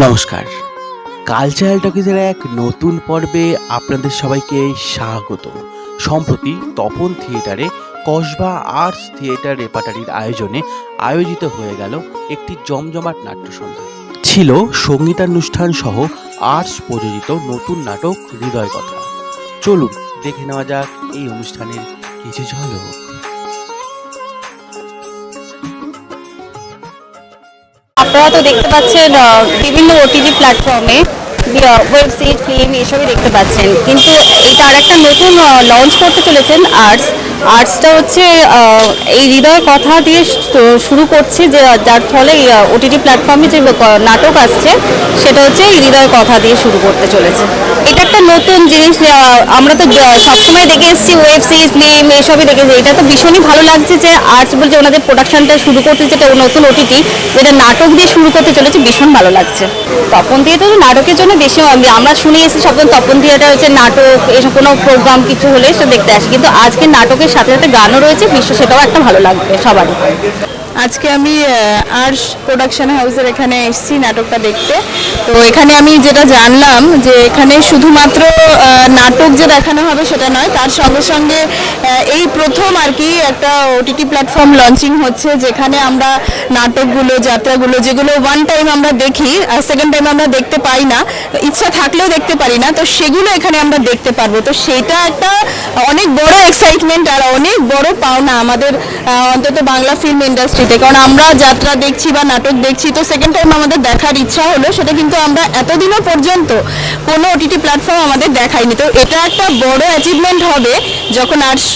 নমস্কার। কালচারাল টকিজের এক নতুন পর্বে আপনাদের সবাইকে স্বাগত। সম্প্রতি তপন থিয়েটারে কসবা আর্টস থিয়েটার রেপার্টারির আয়োজনে আয়োজিত হয়ে গেল একটি জমজমাট নাট্যসন্ধ্যা। ছিল সঙ্গীতানুষ্ঠান সহ আর্টস প্রযোজিত নতুন নাটক হৃদয় কথা। চলুন দেখে নেওয়া যাক এই অনুষ্ঠানের কিছু ঝলক। আপনারা তো দেখতে পাচ্ছেন বিভিন্ন ওটিটি প্ল্যাটফর্মে ওয়েব সিরিজ ফিল্ম এসবই দেখতে পাচ্ছেন, কিন্তু এটা আর একটা নতুন লঞ্চ করতে চলেছেন আর্টসটা হচ্ছে এই হৃদয় কথা দিয়ে শুরু করছে, যে যার ফলে ওটিটি প্ল্যাটফর্মে যে নাটক আসছে সেটা হচ্ছে এই হৃদয় কথা দিয়ে শুরু করতে চলেছে। এটা একটা নতুন জিনিস। আমরা তো সবসময় দেখে এসেছি ওয়েব সিরিজ ফিল্ম এসবই দেখেছি, এটা তো ভীষণই ভালো লাগছে যে আর্টস বলছে ওনাদের প্রোডাকশনটা শুরু করতে, যেটা নতুন ওটিটি যেটা নাটক দিয়ে শুরু করতে চলেছে, ভীষণ ভালো লাগছে। তপন থিয়েটার নাটকের জন্য বেশি আমরা শুনে এসেছি, সব তপন থিয়েটার হচ্ছে নাটক এসব কোনো প্রোগ্রাম কিছু হলে সে দেখতে আসে, কিন্তু আজকে নাটকের সাথে সাথে গানও রয়েছে, সেটাও একটা ভালো লাগবে সবারই। আজকে আমি আর্টস প্রোডাকশন হাউসের এখানে এসেছি নাটকটা দেখতে। তো এখানে আমি যেটা জানলাম যে এখানে শুধুমাত্র নাটক যে দেখানো হবে সেটা নয়, তার সঙ্গে সঙ্গে এই প্রথম আর কি একটা ওটিটি প্ল্যাটফর্ম লঞ্চিং হচ্ছে, যেখানে আমরা নাটকগুলো যাত্রাগুলো যেগুলো ওয়ান টাইম আমরা দেখি আর সেকেন্ড টাইম আমরা দেখতে পাই না, ইচ্ছা থাকলেও দেখতে পারি না, তো সেগুলো এখানে আমরা দেখতে পারবো। তো সেটা একটা অনেক বড় এক্সাইটমেন্ট আর অনেক বড় পাওনা আমাদের অন্তত বাংলা ফিল্ম ইন্ডাস্ট্রি, কারণ আমরা যাত্রা দেখছি বা নাটক দেখছি, তো সেকেন্ড টাইম আমাদের দেখার ইচ্ছা হলো, সেটা কিন্তু আমরা এতদিনও পর্যন্ত কোনো ওটিটি প্ল্যাটফর্ম আমাদের দেখায়নি। তো এটা একটা বড় অ্যাচিভমেন্ট হবে যখন arts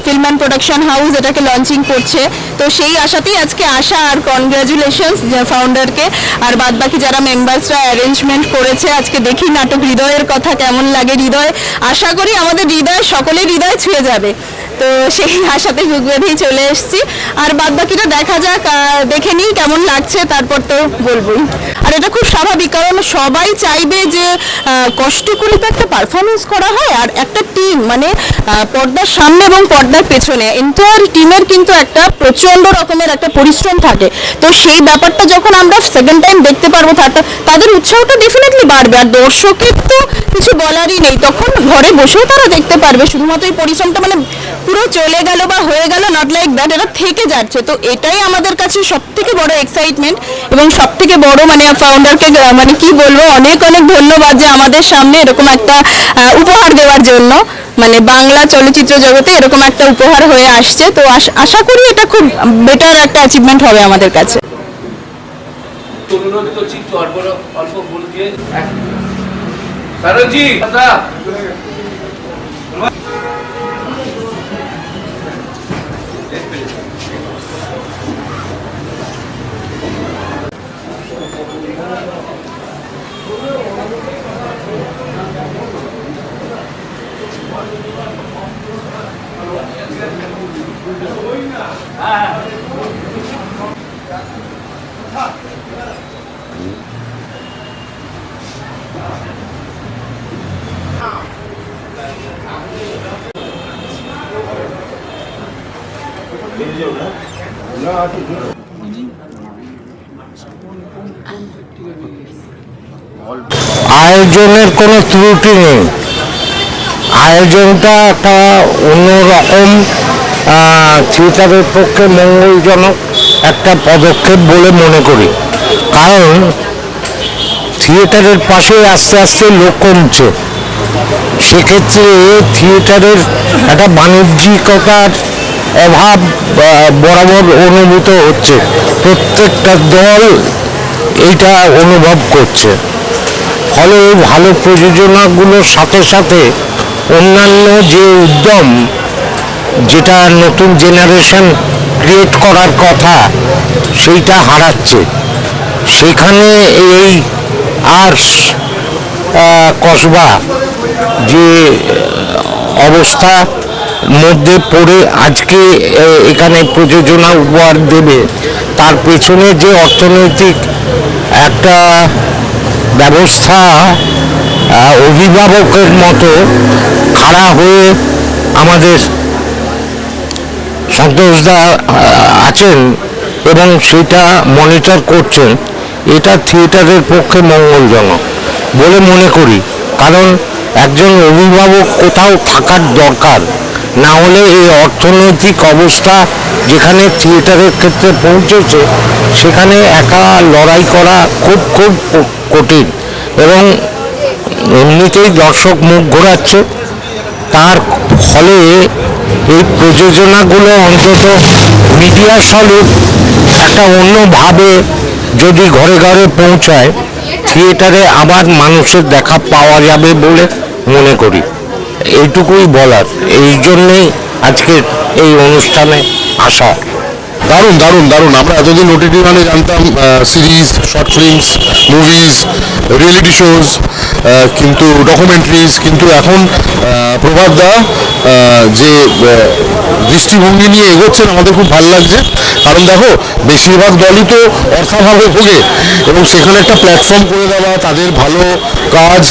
film and production house এটাকে লঞ্চিং করছে। তো সেই আশাতেই আজকে আসা, আর কনগ্রাচুলেশনস ফাউন্ডারকে আর বাদবাকি যারা মেম্বার্সরা অ্যারেঞ্জমেন্ট করেছে। আজকে দেখি নাটক হৃদয়ের কথা কেমন লাগে। হৃদয়, আশা করি আমাদের হৃদয় সকলের হৃদয় ছুঁয়ে যাবে, তো সেই আশাতে বুক বেঁধেই চলে এসেছি। আর বাদবাকিটা দেখা যাক, দেখে নিই কেমন লাগছে, তারপর তো বলবোই। আর এটা খুব স্বাভাবিক, কারণ সবাই চাইবে যে কষ্ট করে তো একটা পারফরমেন্স করা হয়, আর একটা টিম মানে পর্দার সামনে এবং পর্দার পেছনে এন্টায়ার টিমের কিন্তু একটা প্রচণ্ড রকমের একটা পরিশ্রম থাকে। তো সেই ব্যাপারটা যখন আমরা সেকেন্ড টাইম দেখতে পারবো, তাদের উৎসাহটা ডেফিনেটলি বাড়বে। আর দর্শকের তো কিছু বলারই নেই, তখন ঘরে বসেও তারা দেখতে পারবে। শুধুমাত্র এই পরিশ্রমটা মানে পুরো চলে গেল বা হয়ে গেল, নট লাইক দ্যাট, এটা থেকে যাচ্ছে। তো এটাই আমাদের কাছে সব থেকে বড় এক্সাইটমেন্ট এবং সব থেকে বড় মানে ফাউন্ডারকে মানে কি বলবো, অনেক অনেক ধন্যবাদ যে আমাদের সামনে এরকম একটা উপহার দেওয়ার জন্য, মানে বাংলা চলচ্চিত্র জগতে এরকম একটা উপহার হয়ে আসছে। তো আশা করি এটা খুব বেটার একটা অ্যাচিভমেন্ট হবে আমাদের কাছে। অনুরোধ করছি একটু অল্প বলতে সারজি দাদা আয়োজনের কোনো ত্রুটি নেই। আয়োজনটা একটা অন্যরকম থিয়েটারের পক্ষে মঙ্গলজনক একটা পদক্ষেপ বলে মনে করি, কারণ থিয়েটারের পাশে আস্তে আস্তে লোক কমছে। সেক্ষেত্রে থিয়েটারের একটা বাণিজ্যিকতার অভাব বরাবর অনুভূত হচ্ছে, প্রত্যেকটা দল এইটা অনুভব করছে। ফলে ভালো প্রযোজনাগুলোর সাথে সাথে অন্যান্য যে উদ্যম, যেটা নতুন জেনারেশন ক্রিয়েট করার কথা, সেইটা হারাচ্ছে। সেখানে এই আর্টস কসবা যে অবস্থা মধ্যে পড়ে আজকে এখানে প্রযোজনা উপহার দেবে, তার পেছনে যে অর্থনৈতিক একটা ব্যবস্থা অভিভাবকের মতো খাড়া হয়ে আমাদের সন্তোষদা আছেন এবং সেটা মনিটর করছেন, এটা থিয়েটারের পক্ষে মঙ্গলজনক বলে মনে করি। কারণ একজন অভিভাবক কোথাও থাকার দরকার, না হলে এই অর্থনৈতিক অবস্থা যেখানে থিয়েটারের ক্ষেত্রে পৌঁছেছে সেখানে একা লড়াই করা খুব খুব কঠিন, এবং এমনিতেই দর্শক মুখ ঘোরাচ্ছে। তার ফলে এই প্রযোজনাগুলো অন্তত মিডিয়ার স্বরূপ একটা অন্যভাবে যদি ঘরে ঘরে পৌঁছায়, থিয়েটারে আবার মানুষের দেখা পাওয়া যাবে বলে মনে করি। এইটুকুই বলার, এই জন্যেই আজকের এই অনুষ্ঠানে আসা। দারুণ দারুণ দারুণ। আমরা এতদিন ওটিটি মানে জানতাম series, short films, movies, reality shows, কিন্তু ডকুমেন্টারিজ, কিন্তু এখন প্রভাত দা যে দৃষ্টিভঙ্গি নিয়ে এগোচ্ছেন আমাদের খুব ভালো লাগছে। কারণ দেখো, বেশিরভাগ দলই তো অর্থাভাবে ভোগে, এবং সেখানে একটা প্ল্যাটফর্ম করে দেওয়া, তাদের ভালো কাজ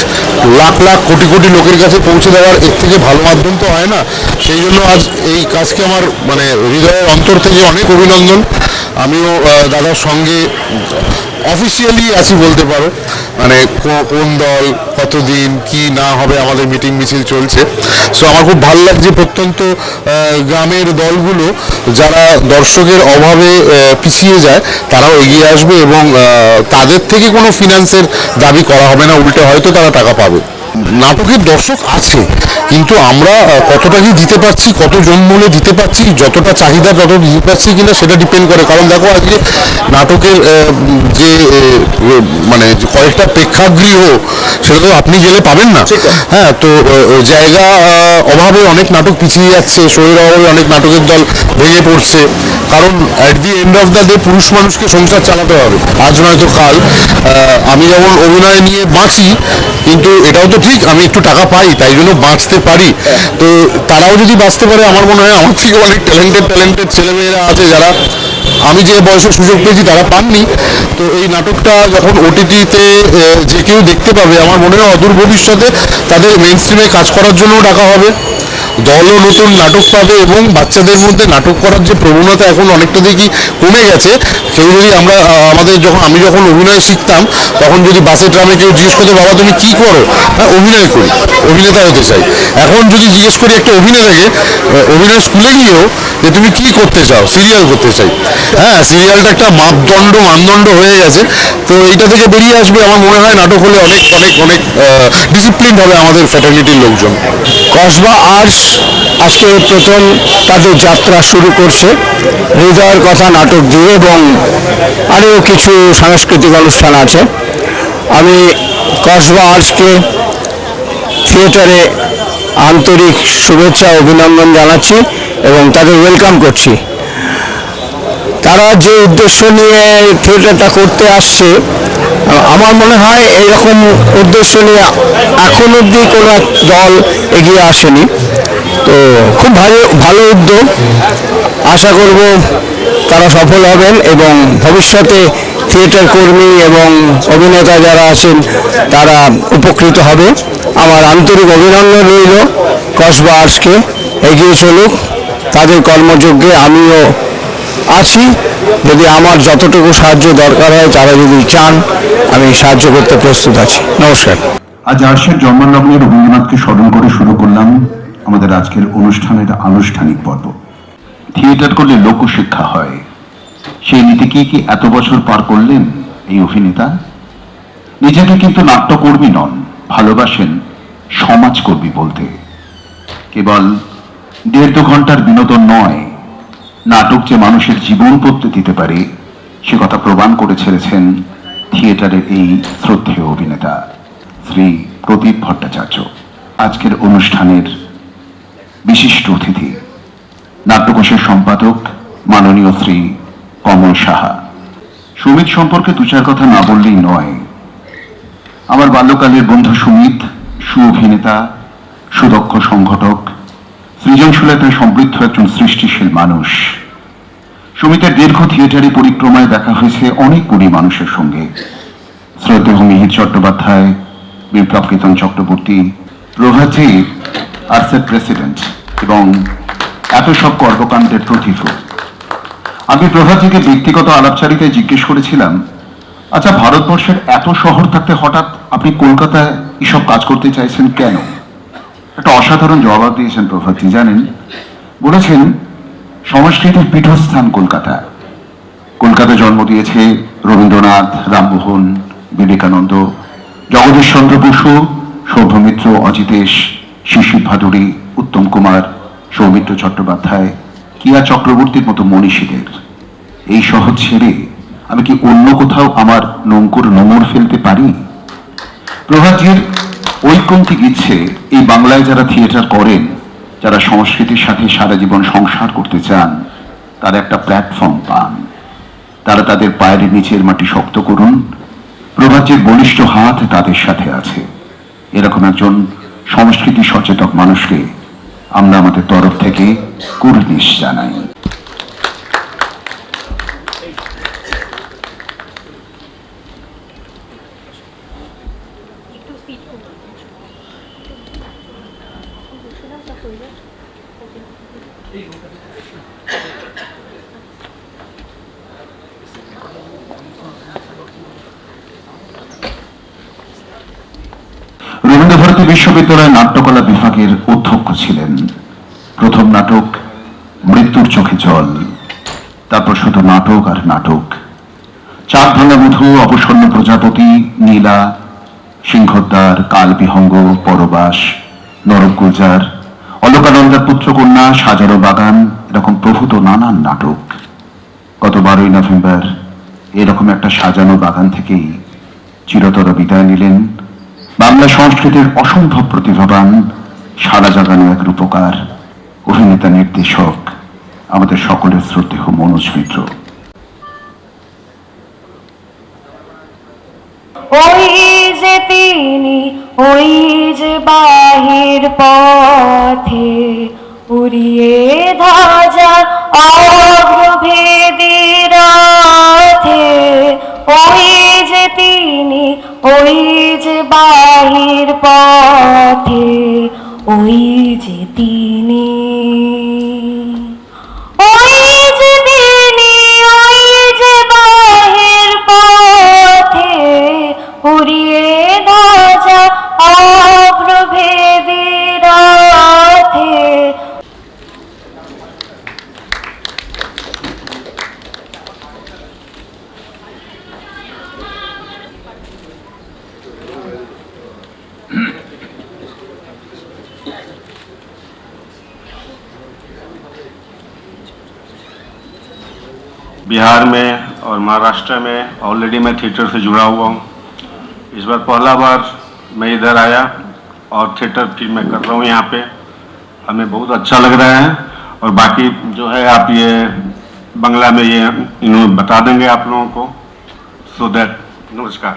লাখ লাখ কোটি কোটি লোকের কাছে পৌঁছে দেওয়ার এর থেকে ভালো মাধ্যম তো হয় না। সেই জন্য আজ এই কাজকে আমার মানে হৃদয়ের অন্তর থেকে অনেক অভিনন্দন। আমিও দাদার সঙ্গে অফিসিয়ালি আছি বলতে পারো, মানে কোন দল কতদিন কি না হবে আমাদের মিটিং মিছিল চলছে। সো আমার খুব ভালো লাগছে প্রত্যন্ত গ্রামের দলগুলো যারা দর্শকের অভাবে পিছিয়ে যায় তারাও এগিয়ে আসবে, এবং তাদের থেকে কোনো ফিনান্সের দাবি করা হবে না, উল্টে হয়তো তারা টাকা পাবে। নাটকের দর্শক আছে, কিন্তু আমরা কতটা কি দিতে পারছি, কতজন মূল্যে দিতে পারছি, যতটা চাহিদা তত দিতে পারছি কিনা সেটা ডিপেন্ড করে। কারণ দেখো, আজকে নাটকের যে মানে কয়েকটা প্রেক্ষাগৃহ সেটা তো আপনি গেলে পাবেন না। হ্যাঁ, তো জায়গা অভাবে অনেক নাটক পিছিয়ে যাচ্ছে, শরীর অভাবে অনেক নাটকের দল ভেঙে পড়ছে। কারণ at the end of the day পুরুষ মানুষকে সংসার চালাতে হবে, আজ নয়তো কাল। আমি যেমন অভিনয় নিয়ে বাঁচি, কিন্তু এটাও তো ঠিক আমি একটু টাকা পাই তাই জন্য বাঁচতে পারি। তো তারাও যদি বাঁচতে পারে, আমার মনে হয় আমার থেকে অনেক ট্যালেন্টেড ছেলেমেয়েরা আছে যারা আমি যে বয়সে সুযোগ পেয়েছি তারা পাননি। তো এই নাটকটা যখন ওটিটিতে যে কেউ দেখতে পাবে, আমার মনে হয় অদূর ভবিষ্যতে তাদের মেইন স্ট্রিমে কাজ করার জন্যও ডাকা হবে, দলও নতুন নাটক পাবে, এবং বাচ্চাদের মধ্যে নাটক করার যে প্রবণতা এখন অনেকটা দেখি কমে গেছে। কেউ যদি আমি যখন অভিনয় শিখতাম, তখন যদি বাসে ট্রামে কেউ জিজ্ঞেস করতো, বাবা তুমি কি করো? হ্যাঁ, অভিনয় করি, অভিনেতা হতে চাই। এখন যদি জিজ্ঞেস করি একটা অভিনেতাকে অভিনয় স্কুলে গিয়েও যে তুমি কি করতে চাও, সিরিয়াল করতে চাই। হ্যাঁ, সিরিয়ালটা একটা মানদণ্ড হয়ে গেছে। তো এইটা থেকে বেরিয়ে আসবে আমার মনে হয় নাটক হলে অনেক অনেক অনেক ডিসিপ্লিন হবে আমাদের ফ্যাটার্নিটির লোকজন। কসবা আর্টস আজকে প্রথম তাদের যাত্রা শুরু করছে হৃদয়ের কথা নাটক দিয়ে, এবং আরও কিছু সাংস্কৃতিক অনুষ্ঠান আছে। আমি কসবা আর্টসকে থিয়েটারে আন্তরিক শুভেচ্ছা অভিনন্দন জানাচ্ছি এবং তাদের ওয়েলকাম করছি। তারা যে উদ্দেশ্য নিয়ে থিয়েটারটা করতে আসছে, আমার মনে হয় এইরকম উদ্দেশ্য নিয়ে এখন অবধি কোনো এক দল এগিয়ে আসেনি। তো খুব ভালো উদ্যোগ, আশা করব তারা সফল হবেন এবং ভবিষ্যতে থিয়েটার কর্মী এবং অভিনেতা যারা আছেন তারা উপকৃত হবে। আমার আন্তরিক অভিনন্দন রইল কসবা আর্টসকে, এগিয়ে চলুক তাদের কর্মযজ্ঞে। আমিও আছি, যদি আমার যতটুকু সাহায্য দরকার হয় তারা যদি চান আমি সাহায্য করতে প্রস্তুত আছি। নমস্কার। আজ আর্টসের জন্মলগ্নে রবীন্দ্রনাথকে স্মরণ করে শুরু করলাম আমাদের আজকের অনুষ্ঠানের আনুষ্ঠানিক পর্ব। থিয়েটার করলে লোকশিক্ষা হয়, সেই নীতি কি এত বছর পার করলেন এই অভিনেতা। নিজেকে কিন্তু নাট্যকর্মী নন, ভালোবাসেন সমাজকর্মী বলতে। কেবল 1.5-2 ঘন্টার বিনোদন নয়, নাটক যে মানুষের জীবন বদলে দিতে পারে সে কথা প্রমাণ করে ছেড়েছেন থিয়েটারের এই শ্রদ্ধেয় অভিনেতা শ্রী প্রদীপ ভট্টাচার্য। আজকের অনুষ্ঠানের বিশিষ্ট অতিথি নাট্যকোষের সম্পাদক মাননীয় শ্রী কমল সাহা। সুমিত সম্পর্কে 2-4 কথা না বললেই নয়। আমার বাল্যকালের বন্ধু সুমিত সুঅভিনেতা, সুদক্ষ সংগঠক, সৃজনশীলতায় সমৃদ্ধ একজন সৃষ্টিশীল মানুষ। সুমিতের দীর্ঘ থিয়েটারি পরিক্রমায় দেখা হয়েছে অনেক গুণী মানুষের সঙ্গে। শ্রদ্ধেয় মিহির চট্টোপাধ্যায়, বিপ্লব কেতন চক্রবর্তী, প্রভাতী আর্টসের প্রেসিডেন্ট এবং এত সব কর্মকাণ্ডের প্রতিভূ। আমি প্রভাতীকে ব্যক্তিগত আলাপচারিতায় জিজ্ঞেস করেছিলাম, আচ্ছা, ভারতবর্ষের এত শহর থাকতে হঠাৎ আপনি কলকাতায় এসব কাজ করতে চাইছেন কেন? একটা অসাধারণ জবাব দিয়েছেন প্রভাতজি, জানেন, বলেছেন সংস্কৃতির পীঠস্থান কলকাতা। কলকাতা জন্ম দিয়েছে রবীন্দ্রনাথ, রামমোহন, বিবেকানন্দ, জগদীশচন্দ্র বসু, সৌভমিত্র, অজিতেশ, শিশির ভাদুড়ী, উত্তম কুমার, সৌমিত্র চট্টোপাধ্যায়, কিয়া চক্রবর্তীর মতো মনীষীদের। এই শহর ছেড়ে আমি কি অন্য কোথাও আমার নোংর ফেলতে পারি? প্রভাতজির ঐকন্তিক ইচ্ছে এই বাংলায় যারা থিয়েটার করেন, যারা সংস্কৃতির সাথে সারা জীবন সংসার করতে চান, তারা একটা প্ল্যাটফর্ম পান। তারা তাদের পায়ের নিচের মাটি শক্ত করুন, প্রভাতজির বলিষ্ঠ হাত তাদের সাথে আছে। এরকম একজন সংস্কৃতি সচেতন মানুষকে আমরা আমাদের তরফ থেকে কুর্নিশ জানাই। রবীন্দ্রভারতী বিশ্ববিদ্যালয়ের নাট্যকলা বিভাগের অধ্যক্ষ ছিলেন। প্রথম নাটক মৃত্যুর চোখে জল, তারপর শুধু নাটক আর নাটক। চাঁদ ভাঙা মধু, অবসন্ন প্রজাপতি, নীলা, সিংহদ্বার, কালবিহঙ্গ, পরবাস, নরক গুলজার, অলকানন্দার পুত্রকন্যা, সাজারো বাগান, এরকম প্রভূত নানান নাটক। গত 12ই নভেম্বর এরকম একটা সাজানো বাগান থেকেই চিরতর বিদায় নিলেন বাংলা সংস্কৃতির অসম্ভব প্রতিভাবান, সারা জাগানো এক রূপকার, অভিনেতা, নির্দেশক, আমাদের সকলের শ্রদ্ধেয় মনোজ মিত্র। ওই যে তিনি, ওই যে বাহির পথে উড়িয়ে ধাজা অগ্রভেদী রথে। ওই যে তিনি, ওই যে বাহির পথে, ওই যে তিনি, ওই যে তিনি, ওই যে বাহির পথে উড়িয়ে ধাজা অগ্রভেদী রথে। बिहार में और महाराष्ट्र में ऑलरेडी मैं थिएटर से जुड़ा हुआ हूँ। इस बार पहला बार मैं इधर आया और थिएटर फिर मैं कर रहा हूँ यहाँ पे। हमें बहुत अच्छा लग रहा है और बाकी जो है आप ये बांग्ला में ये इन्होंने बता देंगे आप लोगों को, सो दैट। नमस्कार।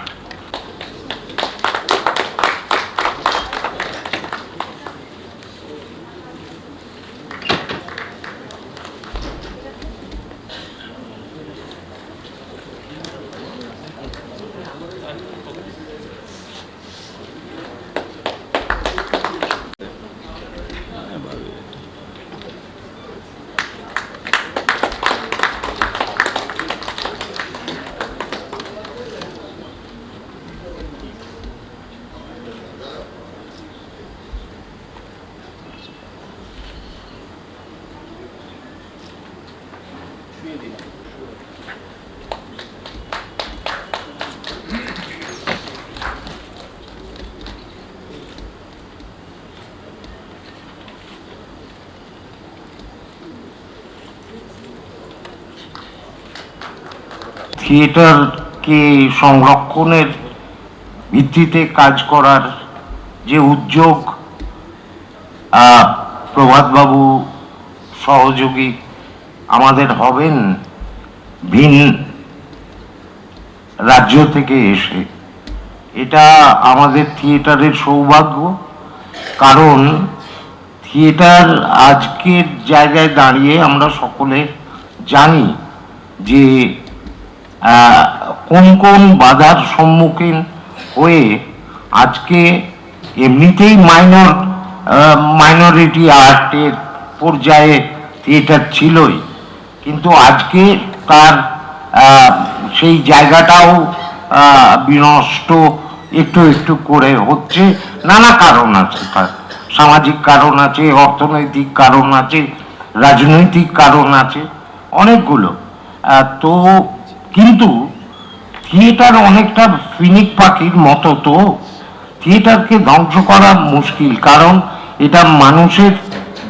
থিয়েটারকে সংরক্ষণের ভিত্তিতে কাজ করার যে উদ্যোগ প্রভাতবাবু সহযোগী আমাদের হবেন ভিন রাজ্য থেকে এসে, এটা আমাদের থিয়েটারের সৌভাগ্য। কারণ থিয়েটার আজকের জায়গায় দাঁড়িয়ে আমরা সকলে জানি যে কোন কোন বাধার সম্মুখীন হয়ে আজকে এমনিতেই মাইনরিটি আর্টের পর্যায়ে থিয়েটার ছিলই, কিন্তু আজকে তার সেই জায়গাটাও বিনষ্ট একটু একটু করে হচ্ছে। নানা কারণ আছে, তার সামাজিক কারণ আছে, অর্থনৈতিক কারণ আছে, রাজনৈতিক কারণ আছে, অনেকগুলো। তো কিন্তু থিয়েটার অনেকটা ফিনিক পাখির মতো, তো থিয়েটারকে ধ্বংস করা মুশকিল, কারণ এটা মানুষের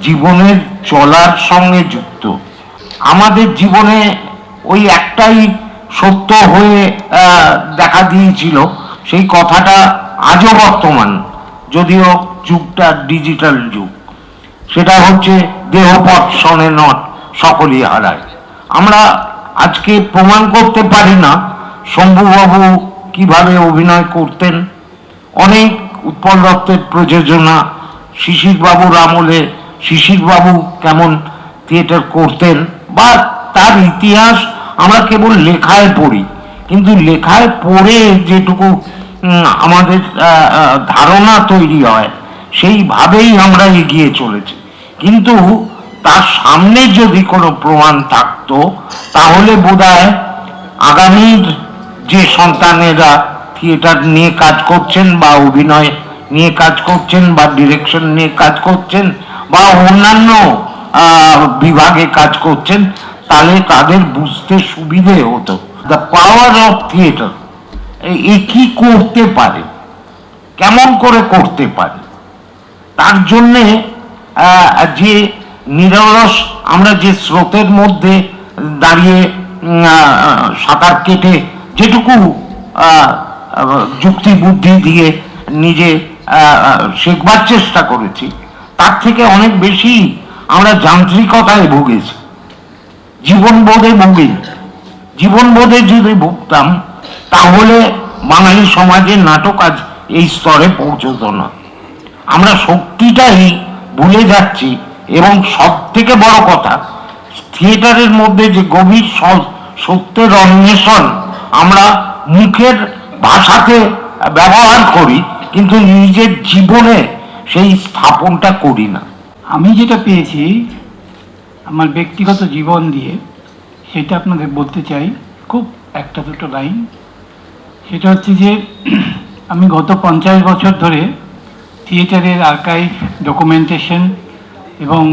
জীবনের চলার সঙ্গে যুক্ত। আমাদের জীবনে ওই একটাই সত্য হয়ে দেখা দিয়েছিল, সেই কথাটা আজও বর্তমান, যদিও যুগটা ডিজিটাল যুগ। সেটা হচ্ছে দেহপথ শোনে নট, সকলই হারায়। আমরা আজকে প্রমাণ করতে পারি না শম্ভুবাবু কিভাবে অভিনয় করতেন। অনেক উৎপল দত্তের প্রযোজনা, শিশির বাবুর আমলে শিশির বাবু কেমন থিয়েটার করতেন, বা তার ইতিহাস আমরা কেবল লেখায় পড়ি, কিন্তু লেখায় পড়ে যেটুকু আমাদের ধারণা তৈরি হয় সেইভাবেই আমরা এগিয়ে চলেছি। কিন্তু তার সামনে যদি কোনো প্রমাণ থাকতো, তাহলে বোধহয় আগামীর যে সন্তানেরা থিয়েটার নিয়ে কাজ করছেন, বা অভিনয় নিয়ে কাজ করছেন, বা ডিরেকশন নিয়ে কাজ করছেন, বা অন্যান্য বিভাগে কাজ করছেন, তাহলে তাদের বুঝতে সুবিধে হতো দ্য পাওয়ার অফ থিয়েটার। এ কি করতে পারে, কেমন করে করতে পারে। তার জন্যে যে নিরলস আমরা যে স্রোতের মধ্যে দাঁড়িয়ে সাঁতার কেটে যেটুকু যুক্তি বুদ্ধি দিয়ে নিজে শেখবার চেষ্টা করেছি, তার থেকে অনেক বেশি আমরা যান্ত্রিকতায় ভুগেছি, জীবনবোধে ভুগিনি। জীবনবোধে যদি ভুগতাম, তাহলে বাঙালি সমাজে নাটক আজ এই স্তরে পৌঁছতো না। আমরা শক্তিটাই ভুলে যাচ্ছি, এবং সব থেকে বড় কথা, থিয়েটারের মধ্যে যে গভীর সত্যের অন্বেষণ আমরা মুখের ভাষাতে ব্যবহার করি, কিন্তু নিজের জীবনে সেই স্থাপনটা করি না। আমি যেটা পেয়েছি আমার ব্যক্তিগত জীবন দিয়ে, সেটা আপনাদের বলতে চাই, খুব একটা দুটো লাইন। সেটা হচ্ছে যে আমি গত 50 বছর ধরে থিয়েটারের আর্কাইভ, ডকুমেন্টেশন এবং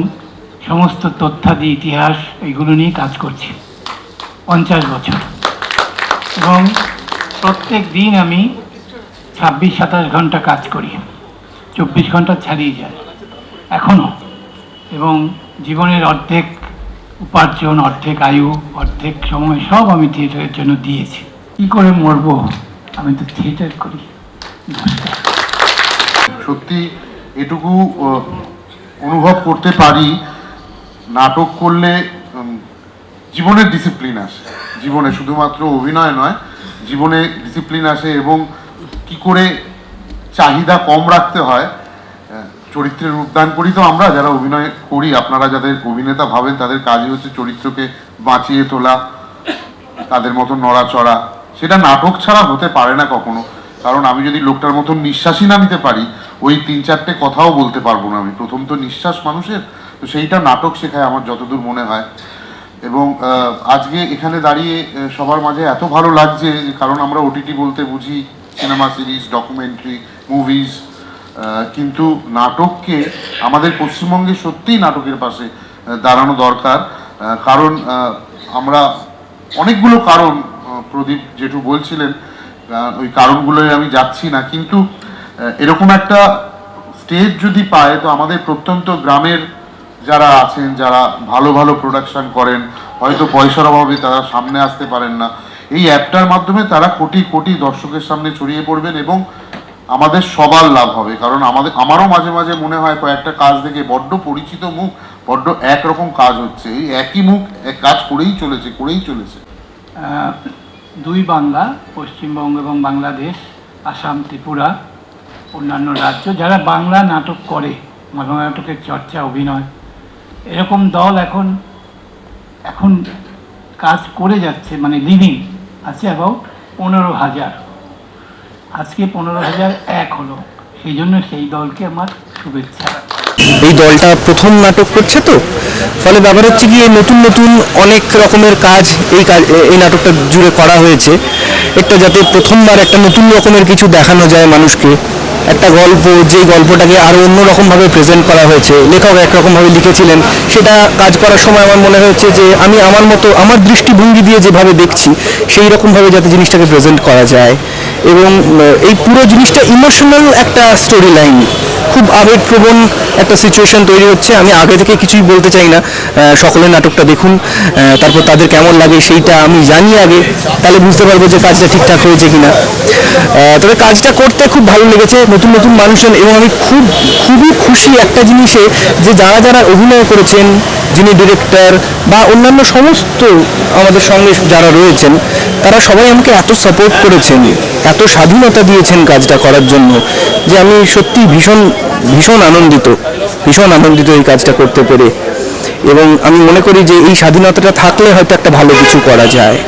সমস্ত তথ্যাদি, ইতিহাস, এইগুলো নিয়ে কাজ করছি 50 বছর। এবং প্রত্যেক দিন আমি 26-27 ঘন্টা কাজ করি, 24 ঘন্টা ছাড়িয়ে যায় এখনও। এবং জীবনের অর্ধেক উপার্জন, অর্ধেক আয়ু, অর্ধেক সময় সব আমি থিয়েটারের জন্য দিয়েছি। কী করে মরবো, আমি তো থিয়েটার করি। সত্যি এটুকু অনুভব করতে পারি, নাটক করলে জীবনের ডিসিপ্লিন আসে। জীবনে শুধুমাত্র অভিনয় নয়, জীবনে ডিসিপ্লিন আসে, এবং কি করে চাহিদা কম রাখতে হয়। চরিত্রের রূপদান করি তো আমরা যারা অভিনয় করি, আপনারা যাদের অভিনেতা ভাবেন, তাদের কাজই হচ্ছে চরিত্রকে বাঁচিয়ে তোলা, তাদের মতন নড়াচড়া। সেটা নাটক ছাড়া হতে পারে না কখনো, কারণ আমি যদি লোকটার মতন নিঃশ্বাসই না নিতে পারি, ওই 3-4টে কথাও বলতে পারবো না আমি। প্রথম তো নিঃশ্বাস মানুষের, তো সেইটা নাটক শেখায় আমার যতদূর মনে হয়। এবং আজকে এখানে দাঁড়িয়ে সবার মাঝে এত ভালো লাগছে, কারণ আমরা ওটিটি বলতে বুঝি সিনেমা, সিরিজ, ডকুমেন্টারি, মুভিজ, কিন্তু নাটককে আমাদের পশ্চিমবঙ্গে সত্যিই নাটকের পাশে দাঁড়ানো দরকার। কারণ আমরা অনেকগুলো কারণ, প্রদীপ জেঠু বলছিলেন, ওই কারণগুলোয় আমি যাচ্ছি না, কিন্তু এরকম একটা স্টেজ যদি পায়, তো আমাদের প্রত্যন্ত গ্রামের যারা আছেন, যারা ভালো ভালো প্রোডাকশন করেন, হয়তো পয়সার অভাবে তারা সামনে আসতে পারেন না, এই অ্যাপটার মাধ্যমে তারা কোটি কোটি দর্শকের সামনে ছড়িয়ে পড়বেন, এবং আমাদের সবার লাভ হবে। কারণ আমারও মাঝে মাঝে মনে হয় কয়েকটা কাজ দেখে, বড্ড পরিচিত মুখ, বড্ড একরকম কাজ হচ্ছে, এই একই মুখ এক কাজ করেই চলেছে। দুই বাংলা, পশ্চিমবঙ্গ এবং বাংলাদেশ, আসাম, ত্রিপুরা, অন্যান্য রাজ্য, যারা বাংলা নাটক করে, বাংলা নাটকের চর্চা, অভিনয়, এরকম দল এখন কাজ করে যাচ্ছে, মানে লিভিং আছে অ্যাবাউট 15,000। আজকে 15,001 হলো, সেই জন্য সেই দলকে আমার শুভেচ্ছা। এই দলটা প্রথম নাটক করছে, তো ফলে ব্যাপার হচ্ছে কি, নতুন নতুন অনেক রকমের কাজ এই নাটকটা জুড়ে করা হয়েছে, এটা যাতে প্রথমবার একটা নতুন রকমের কিছু দেখানো যায় মানুষকে, একটা গল্প, যে গল্পটাকে আরও অন্যরকমভাবে প্রেজেন্ট করা হয়েছে, লেখক একরকমভাবে লিখেছিলেন, সেটা কাজ করার সময় আমার মনে হয়েছে যে আমি আমার মতো আমার দৃষ্টিভঙ্গি দিয়ে যেভাবে দেখছি সেই রকমভাবে যাতে জিনিসটাকে প্রেজেন্ট করা যায়। এবং এই পুরো জিনিসটা ইমোশনাল একটা স্টোরি লাইন, খুব আবেগপ্রবণ একটা সিচুয়েশন তৈরি হচ্ছে। আমি আগে থেকে কিছুই বলতে চাই না, সকলে নাটকটা দেখুন, তারপর তাদের কেমন লাগে সেইটা আমি জানি আগে, তাহলে বুঝতে পারবো যে কাজটা ঠিকঠাক হয়েছে কিনা। তবে কাজটা করতে খুব ভালো লেগেছে, নতুন নতুন মানুষজন, এবং আমি খুবই খুশি একটা জিনিসে যে যারা যারা অভিনয় করেছেন, যিনি ডিরেক্টর বা অন্যান্য সমস্ত আমাদের সঙ্গে যারা রয়েছেন, তারা সবাই আমাকে এত সাপোর্ট করেছেন, এত স্বাধীনতা দিয়েছেন কাজটা করার জন্য, যে আমি সত্যি ভীষণ আনন্দিত এই কাজটা করতে পেরে। এবং আমি মনে করি যে এই স্বাধীনতাটা থাকলে হয়তো একটা ভালো কিছু করা যায়।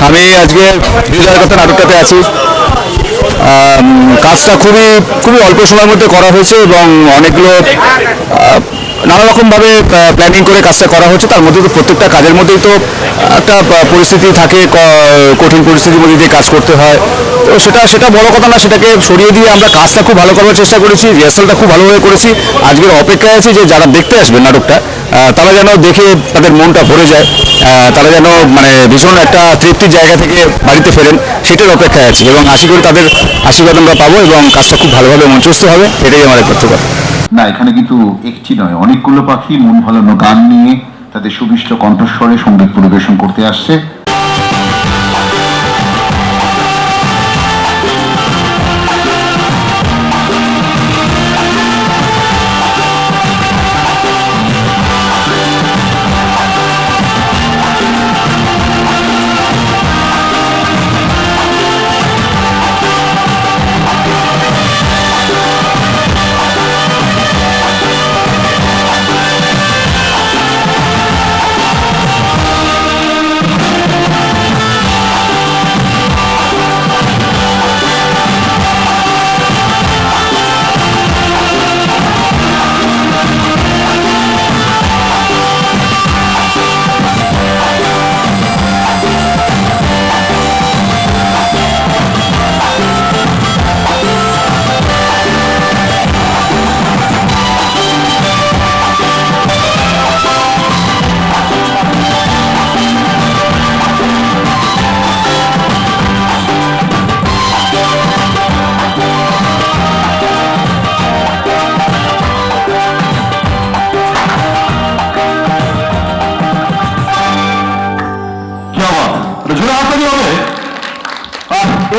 আমি আজকে হৃদয়ের কথা নাটকটাতে আছি। কাজটা খুবই অল্প সময়ের মধ্যে করা হয়েছে এবং অনেকগুলো নানা রকমভাবে প্ল্যানিং করে কাজটা করা হচ্ছে। তার মধ্যে তো প্রত্যেকটা কাজের মধ্যেই তো একটা পরিস্থিতি থাকে, কঠিন পরিস্থিতির মধ্যে দিয়ে কাজ করতে হয়। তো সেটা বড় কথা না, সেটাকে সরিয়ে দিয়ে আমরা কাজটা খুব ভালো করার চেষ্টা করেছি, রিহার্সালটা খুব ভালোভাবে করেছি। আজকের অপেক্ষায় আছি যে যারা দেখতে আসবে নাটকটা, তারা যেন দেখে তাদের মনটা ভরে যায়, তারা যেন মানে ভীষণ একটা তৃপ্তির জায়গা থেকে বাড়িতে ফেরেন, সেটার অপেক্ষায় আছি। এবং আশা করি তাদের আশীর্বাদ আমরা পাবো এবং কাজটা খুব ভালোভাবে মঞ্চস্থ হবে, এটাই আমার একমাত্র কথা। না, এখানে কিন্তু একটি নয়, অনেকগুলো পাখি মন ভালানো গান নিয়ে তাদের সুবিষ্ট কণ্ঠস্বরে সঙ্গীত পরিবেশন করতে আসছে।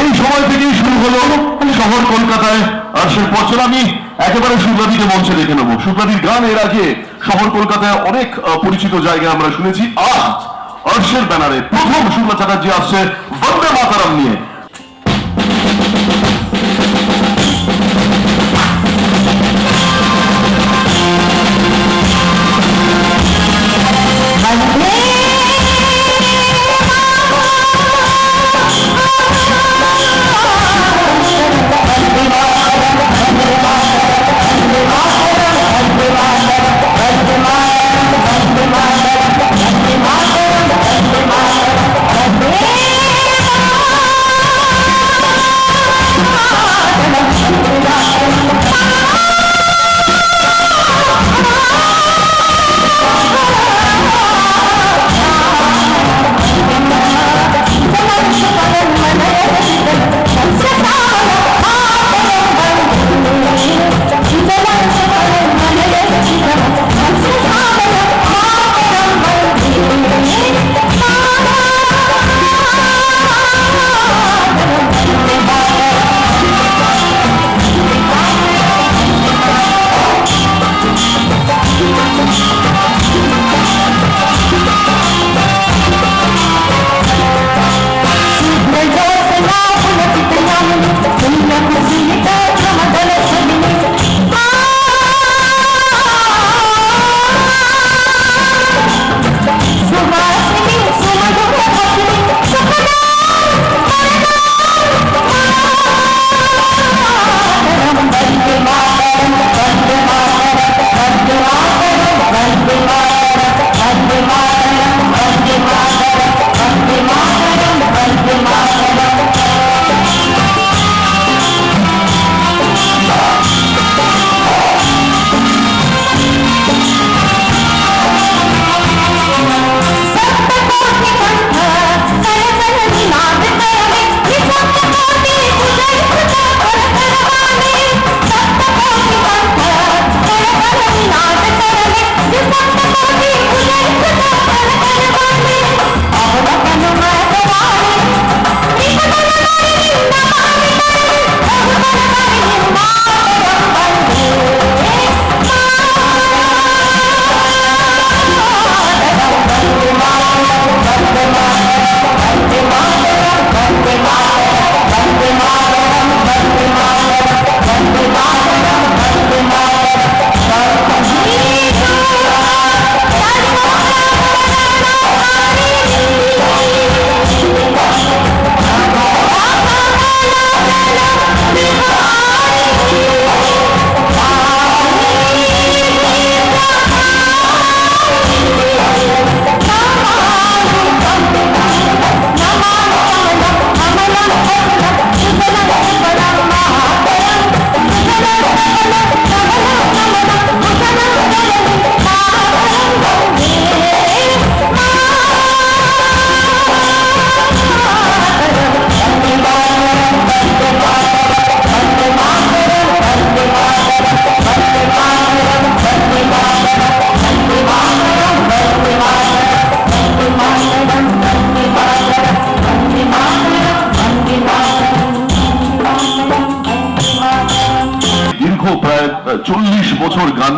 এই সময় থেকেই শুরু হলো শহর কলকাতায় আর্শের পথচলা। আমি একেবারে শুক্লাদিকে মঞ্চে দেখে নেবো। শুক্লাদির গান এর আগে শহর কলকাতায় অনেক পরিচিত জায়গায় আমরা শুনেছি। আজ আর্শের ব্যানারে প্রথম শুক্লা চ্যাটার্জি আসছে বন্দে মাতারাম নিয়ে।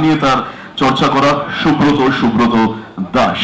নিয়ে তার চর্চা করা সুব্রত দাস।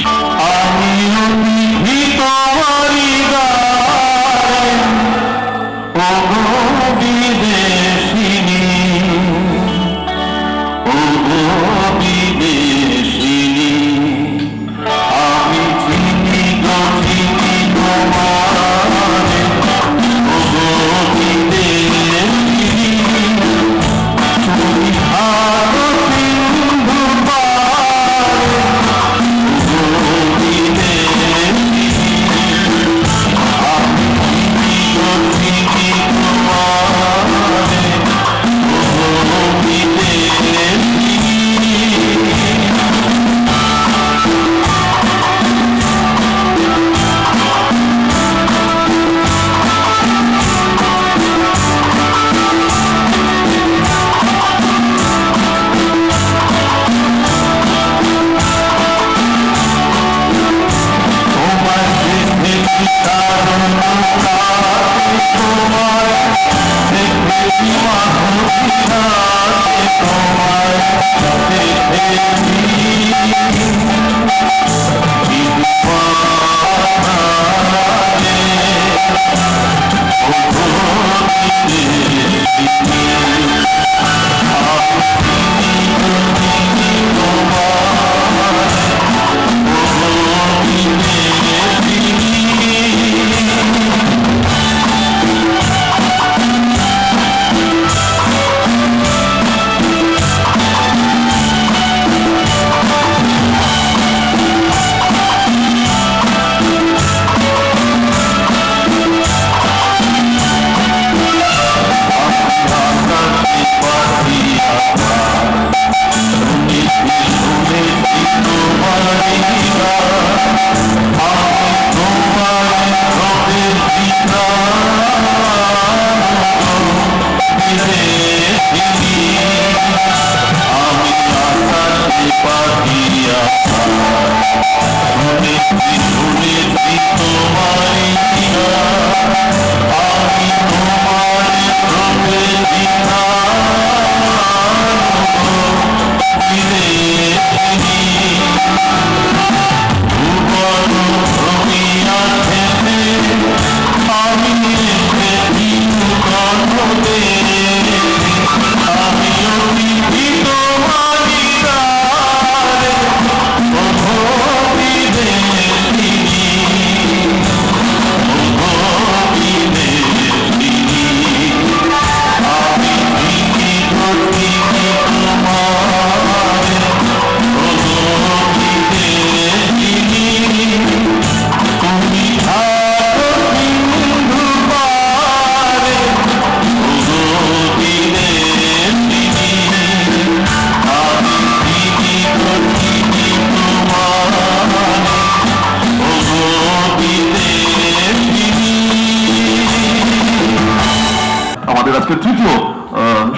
আজকের তৃতীয়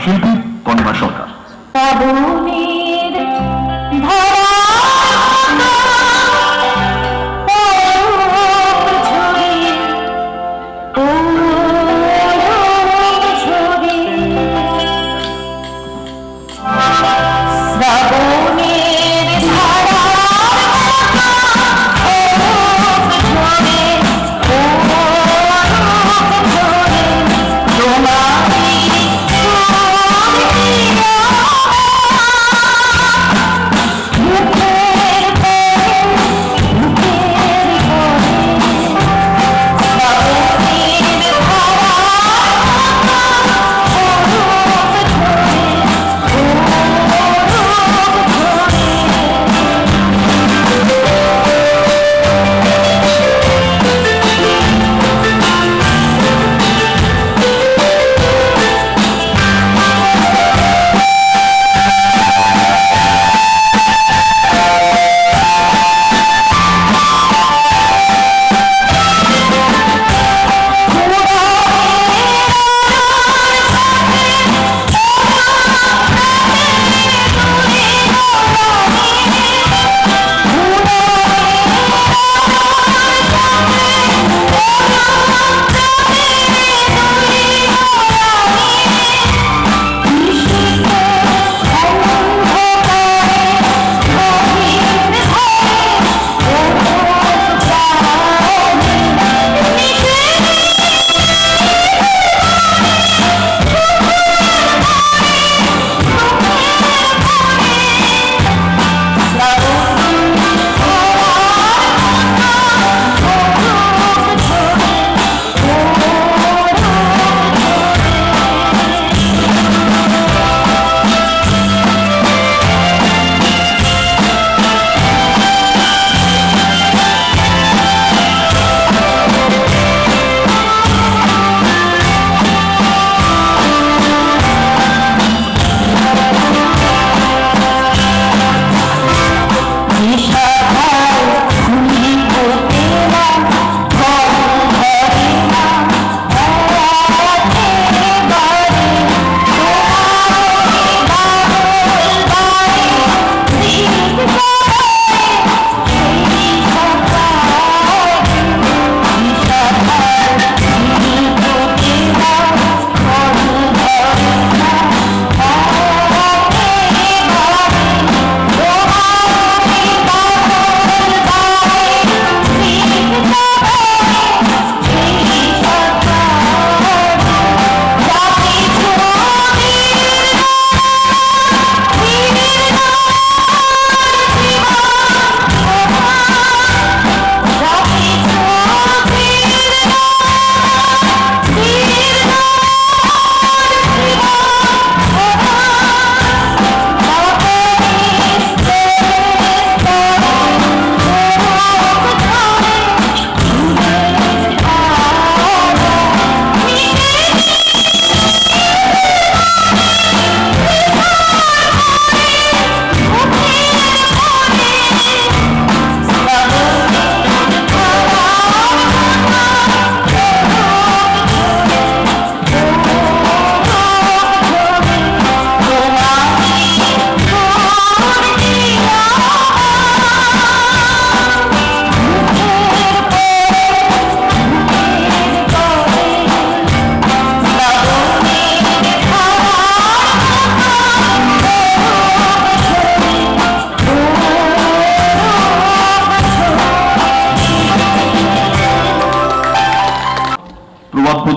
শিল্পী পূর্ণিমা সরকার। তোমার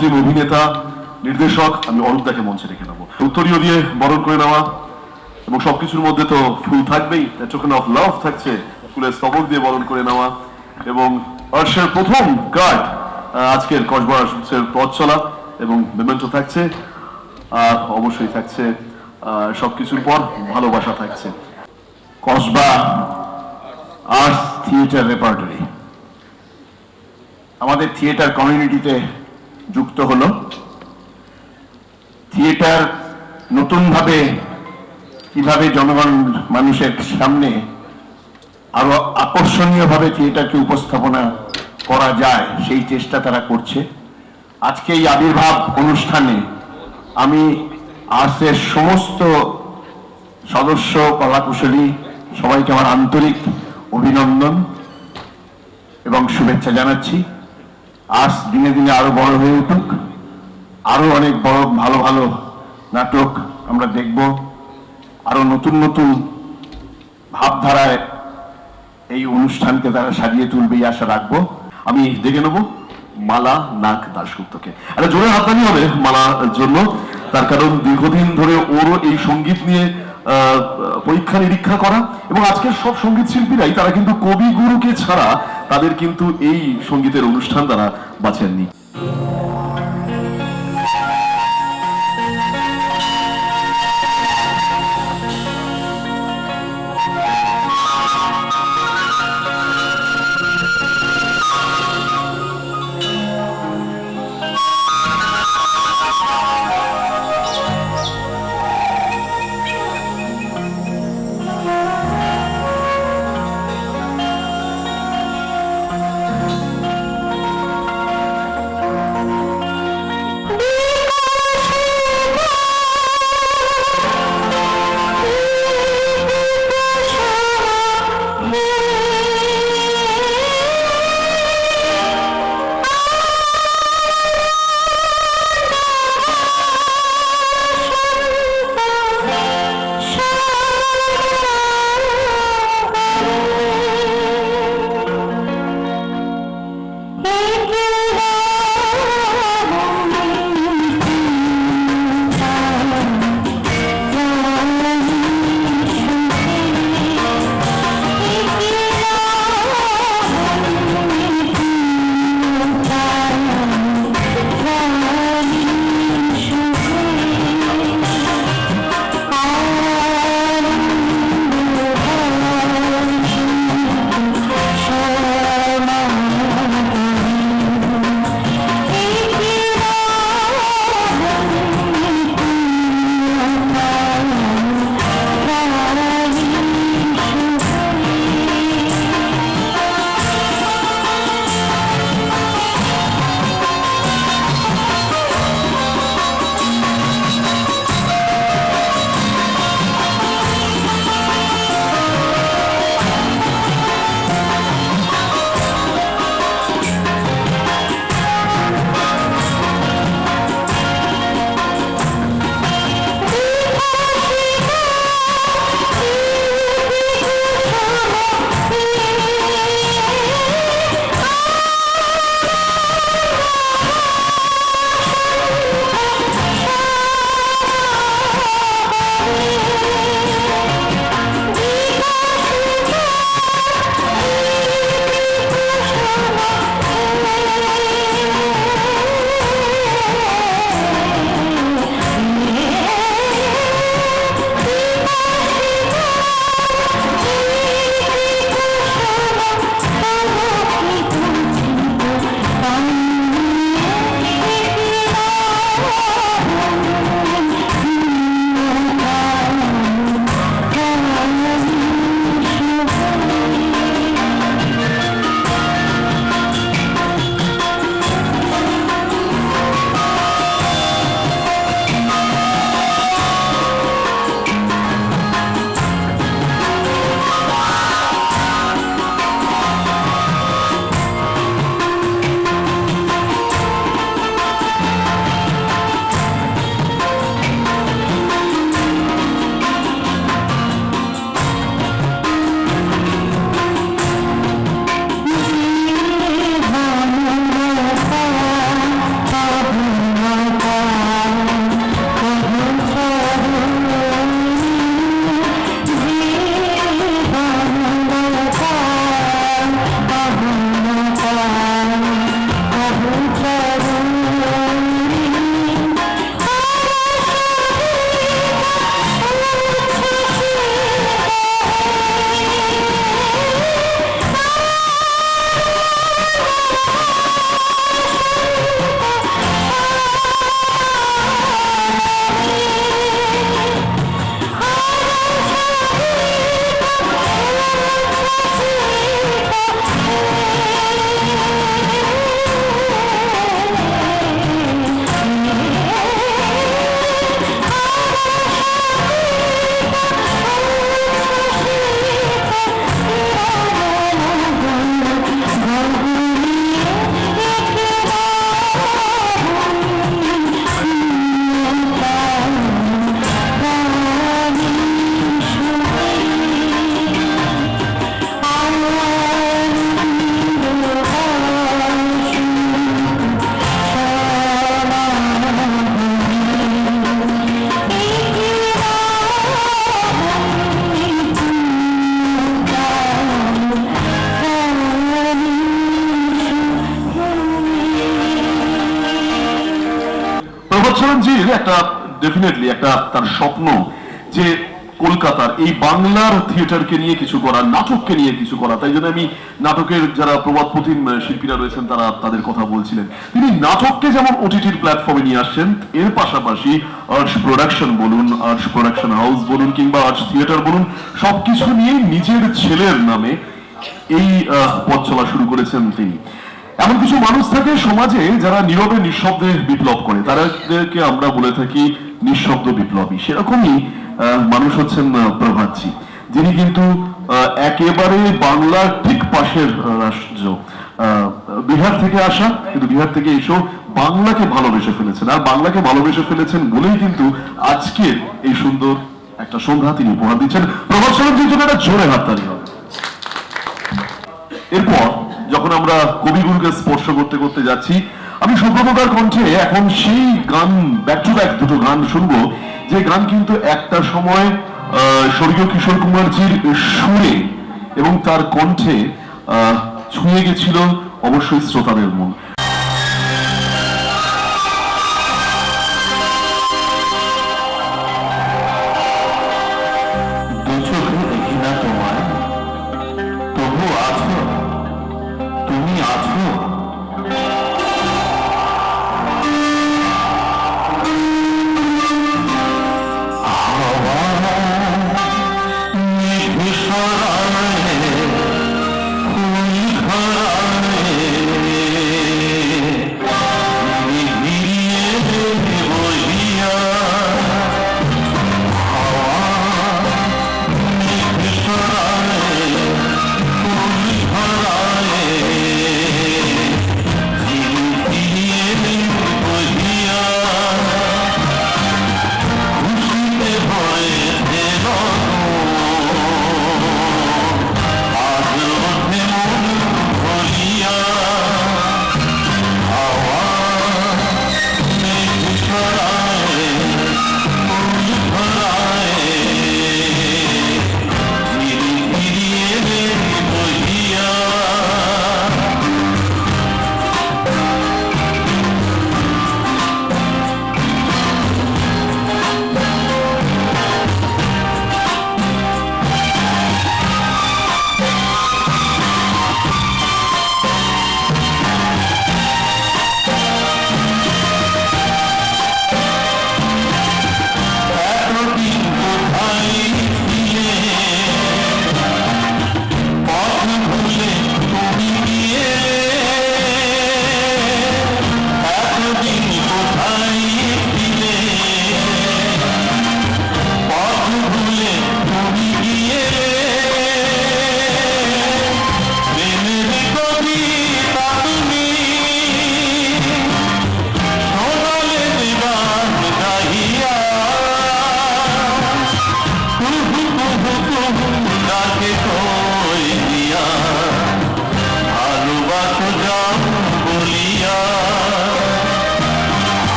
সুপ্রতিম অভিনেতা নির্দেশক আমি অরূপদাকে মঞ্চে রেখে নেবো। উত্তরীয় দিয়ে বরণ করে নেওয়া এবং সবকিছুর মধ্যে তো ফুল থাকবেই, টোকেন অফ লাভ থাকছে, ফুলের স্তবক দিয়ে বরণ করে নেওয়া এবং আর্শের প্রথম কার্ড আজকের কসবা আর্টসের পথ চলা এবং মেমেন্টো থাকছে, আর অবশ্যই থাকছে সবকিছুর পর ভালোবাসা থাকছে। কসবা আর্টস থিয়েটার রেপার্টরি আমাদের থিয়েটার কমিউনিটিতে যুক্ত হলো। থিয়েটার নতুনভাবে কিভাবে জনগণ মানুষের সামনে আরো আকর্ষণীয়ভাবে থিয়েটারকে উপস্থাপনা করা যায় সেই চেষ্টা তারা করছে। আজকে এই আবির্ভাব অনুষ্ঠানে আমি আর্টসের সমস্ত সদস্য, কলাকুশলী সবাইকে আমার আন্তরিক অভিনন্দন এবং শুভেচ্ছা জানাচ্ছি। আর্টস দিনে দিনে আরো বড় হয়ে উঠুক, আরো অনেক বড় ভালো ভালো নাটক আমরা দেখব, আরো নতুন নতুন ভাবধারায় এই অনুষ্ঠানকে তারা সাজিয়ে তুলবে এই আশা রাখবো। আমি দেখে নেবো মালা নাগ দাশগুপ্তকে। একটা জোরে হাততালি হবে মালার জন্য, তার কারণ দীর্ঘদিন ধরে ওরও এই সঙ্গীত নিয়ে পরীক্ষা নিরীক্ষা করা এবং আজকের সব সঙ্গীত শিল্পীরাই তারা কিন্তু কবিগুরুকে ছাড়া তাদের কিন্তু এই সঙ্গীতের অনুষ্ঠান তারা বাছেননি। প্রভাতচরণজির একটা ডেফিনেটলি একটা তার স্বপ্ন যে কলকাতার এই বাংলার থিয়েটারকে নিয়ে কিছু করা, নাটককে নিয়ে কিছু করা। তাই জন্য আমি নাটকের যারা প্রবাদপ্রতিম শিল্পীরা রয়েছেন তারা তাদের কথা বলছিলেন। তিনি নাটককে যেমন ওটিটির প্ল্যাটফর্মে নিয়ে আসছেন, এর পাশাপাশি আর্টস প্রোডাকশন বলুন, আর্টস প্রোডাকশন হাউস বলুন কিংবা আর্টস থিয়েটার বলুন, সবকিছু নিয়ে নিজের ছেলের নামে এই পথ চলা শুরু করেছেন তিনি। এমন কিছু মানুষ থাকে সমাজে যারা নীরবে নিঃশব্দে বিপ্লব করে, তাদেরকে আমরা বলে থাকি নিঃশব্দ বিপ্লবী। সেরকমই মানুষ হচ্ছেন প্রভাতজি, যিনি কিন্তু একেবারে বাংলার ঠিক পাশের রাষ্ট্র, বিহার থেকে আসা, কিন্তু বিহার থেকে এসেও বাংলাকে ভালোবেসে ফেলেছেন। আর বাংলাকে ভালোবেসে ফেলেছেন বলেই কিন্তু আজকের এই সুন্দর একটা সন্ধ্যা তিনি উপহার দিচ্ছেন। প্রভাতচরণজির জন্য একটা জোরে হাততালি হবে। এরপর যখন আমরা কবিগুরুকে স্পর্শ করতে করতে যাচ্ছি, আমি সুব্রতদার কণ্ঠে এখন সেই গান, ব্যাক টু ব্যাক দুটো গান শুনবো, যে গান কিন্তু একটা সময় স্বর্গীয় কিশোর কুমারজির সুরে এবং তার কণ্ঠে ছুঁয়ে গেছিল অবশ্যই শ্রোতাদের মন। দু চোখে দেখি না তোমায়, তবু আছো, তুমি আছো।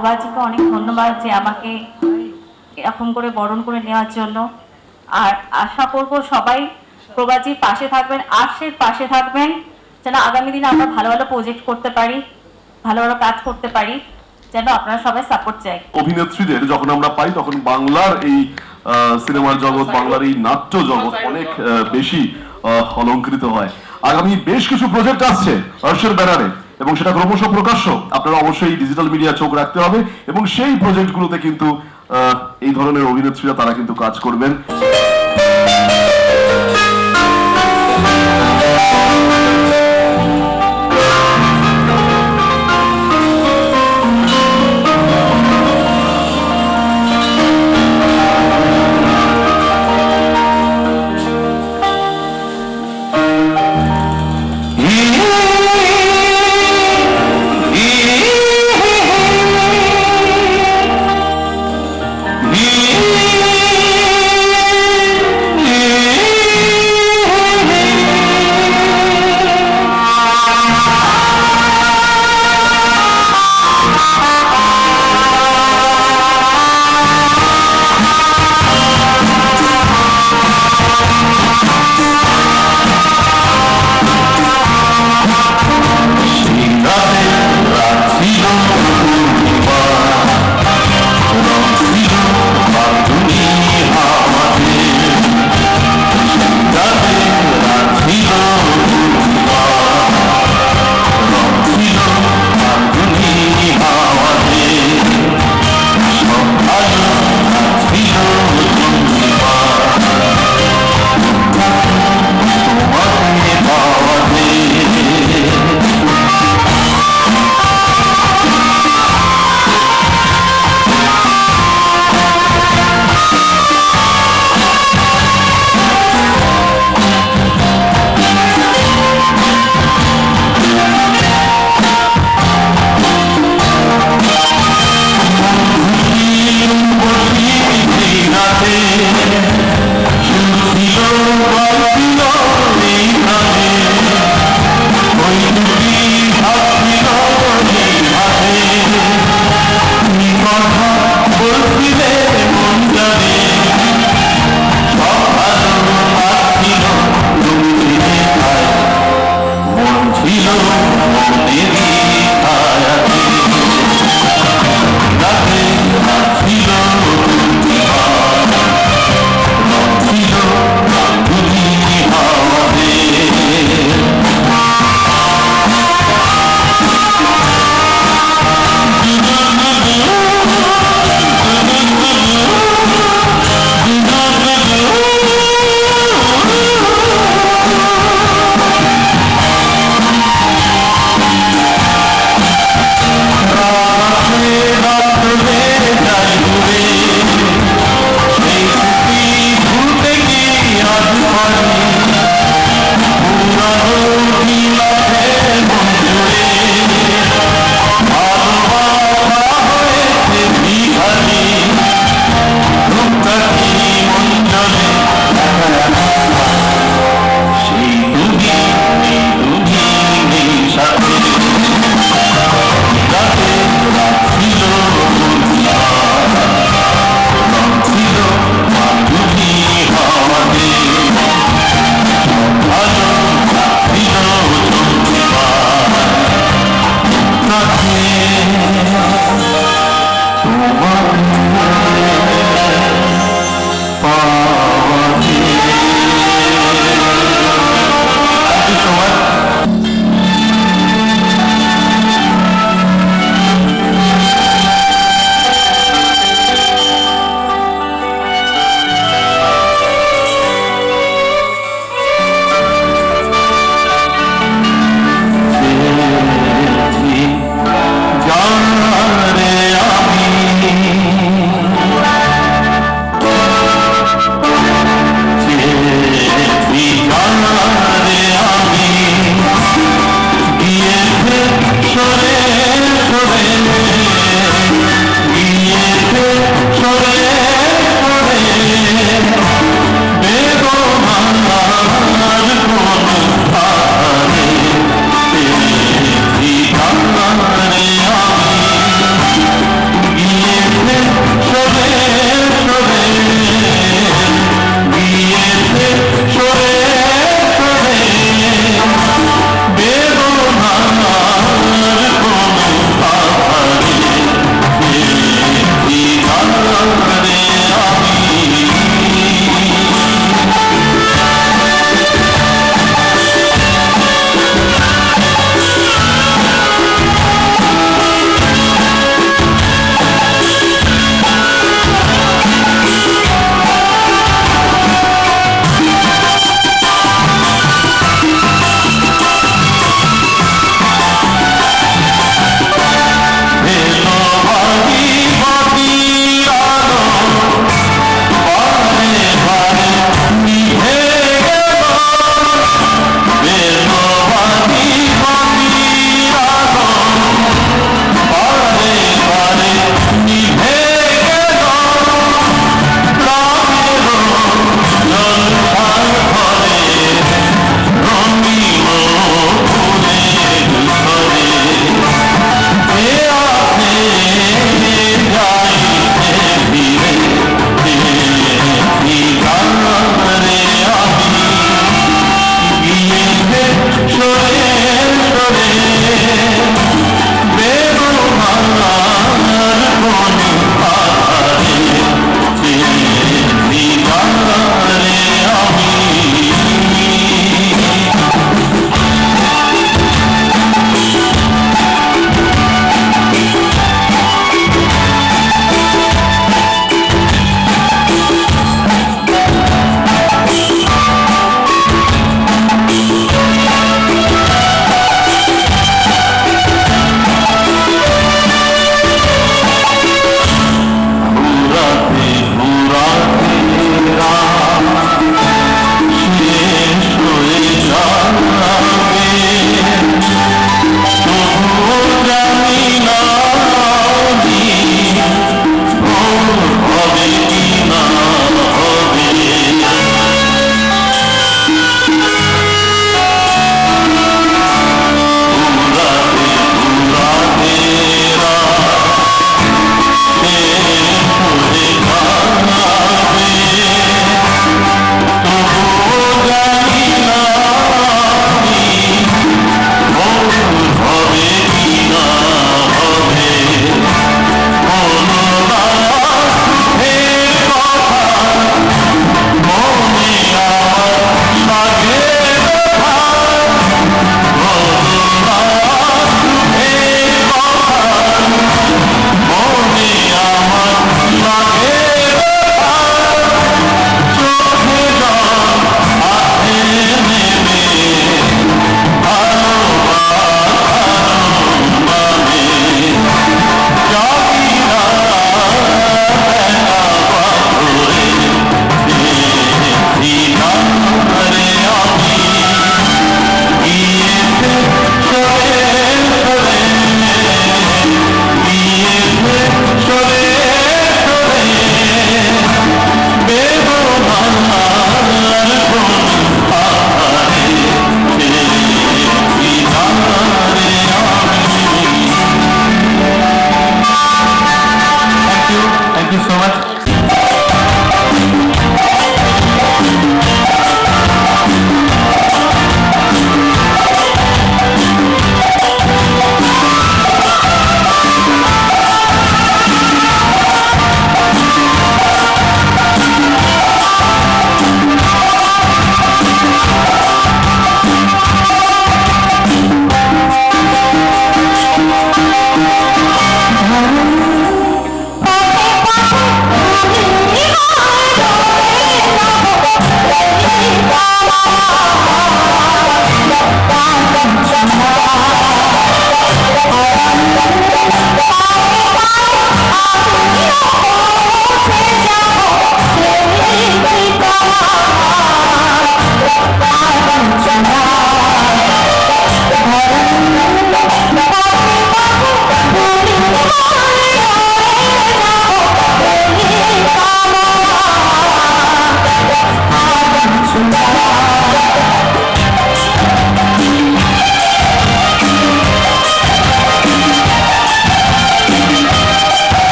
প্রবাদকে অনেক ধন্যবাদ যে আমাকে এরকম করে বরণ করে নেওয়ার জন্য। আর আশা করব সবাই প্রবাদজির পাশে থাকবেন, আর্টসের পাশে থাকবেন, যেন আগামী দিনে আমরা ভালো ভালো প্রজেক্ট করতে পারি, ভালো ভালো কাজ করতে পারি, যেন আপনারা সবাই সাপোর্ট চাই। অভিনেত্রীদের যখন আমরা পাই তখন বাংলার এই সিনেমার জগৎ, বাংলার এই নাট্য জগৎ অনেক বেশি অলঙ্কৃত হয়। আগামী বেশ কিছু প্রজেক্ট আসছে হর্ষের ব্যানারে এবং সেটা ক্রমশ প্রকাশ্য। আপনারা অবশ্যই ডিজিটাল মিডিয়া চোখ রাখতে হবে এবং সেই প্রজেক্টগুলোতে কিন্তু এই ধরনের অভিনেত্রীরা তারা কিন্তু কাজ করবেন।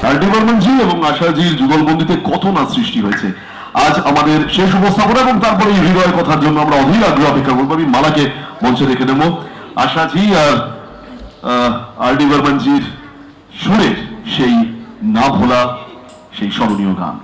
আর.ডি. বর্মন জি এবং আশাজির যুগলবন্দিতে কত না সৃষ্টি হয়েছে। আজ আমাদের শেষ উপস্থাপনা এবং তারপরে এই হৃদয় কথার জন্য আমরা অধীর আগ্রহ অপেক্ষা করবো। আমি মালাকে মঞ্চে রেখে দেবো। আশাজি আর আর.ডি. বর্মন জির সুরের সেই না ভোলা সেই স্মরণীয় গান।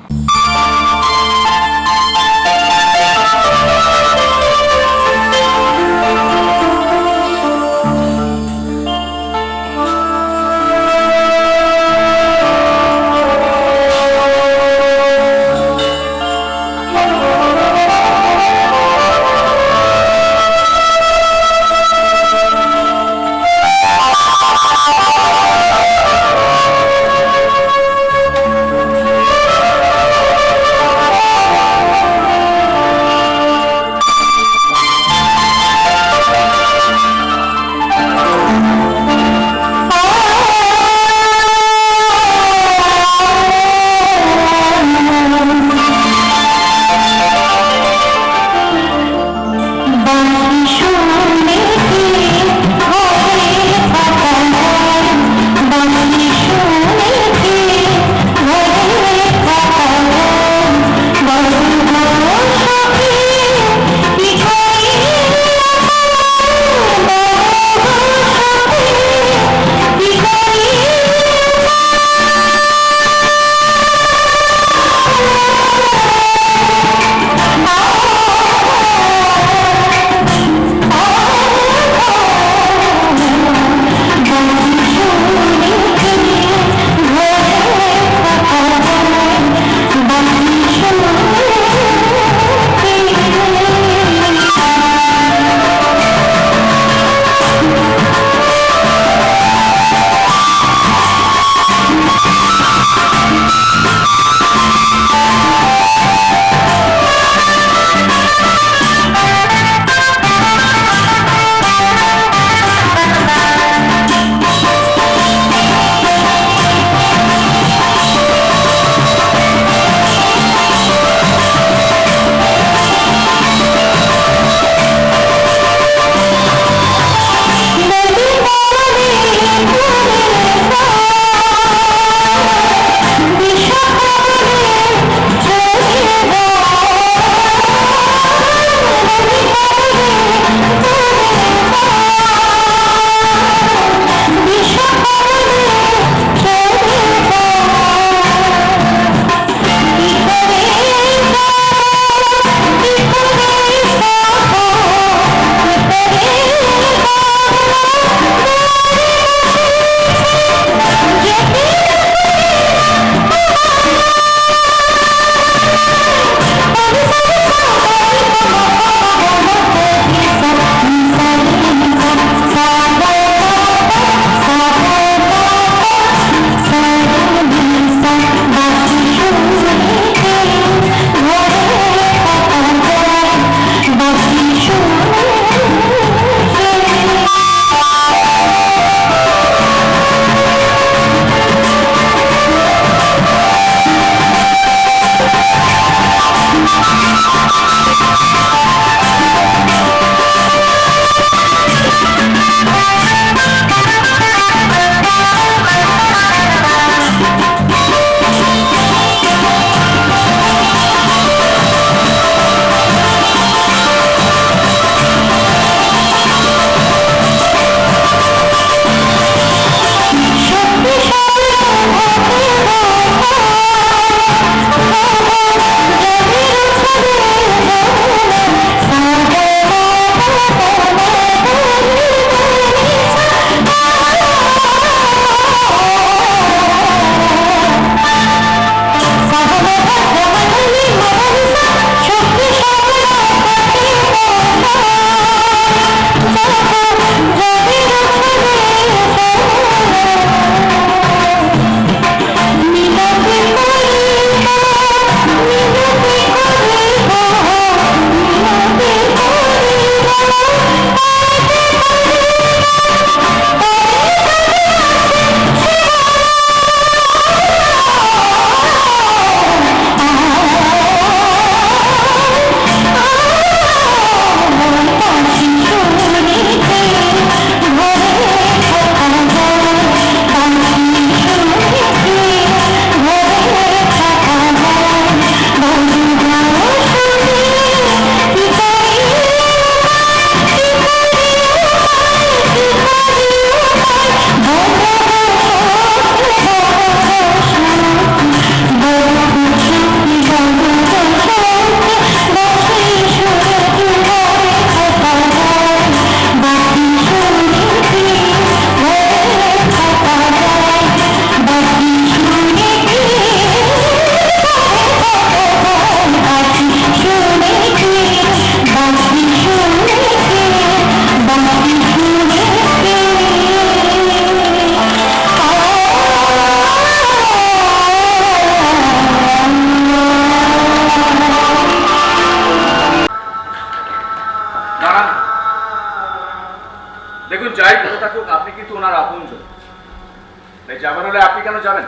তাই যাবার হলে আপনি কেন যাবেন?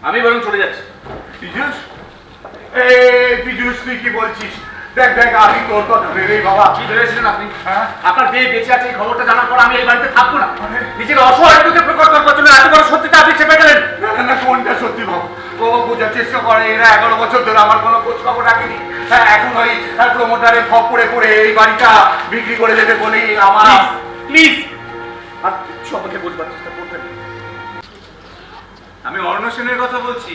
আমি বরং চলে যাচ্ছি। পীযূষ, এই পীযূষ তুই কি বলছিস? দেখ দেখ, আমি তোর কথা ভেবে বাবা। কি ভেবেছিলেন আপনি? আপনার মেয়ে বেঁচে আছে এই খবরটা জানার পর আমি এই বাড়িতে থাকবো না? নিজের অসহায়তাকে প্রকাশ করবার জন্য এত বড় সত্যিটা আপনি চেপে গেলেন। না না না, কোনটা সত্যি বাবু? বাবা বোঝার চেষ্টা করে, এরা 11 বছর ধরে আমার কোনো খোঁজ খবর রাখেনি। হ্যাঁ, এখন ওই প্রমোটারের খপ পড়ে পড়ে এই বাড়িটা বিক্রি করে দেবে বলেই আমার। প্লিজ আর কিছু আমাকে বোঝবার চেষ্টা করবেন। আমি অরণ্য সেনের কথা বলছি।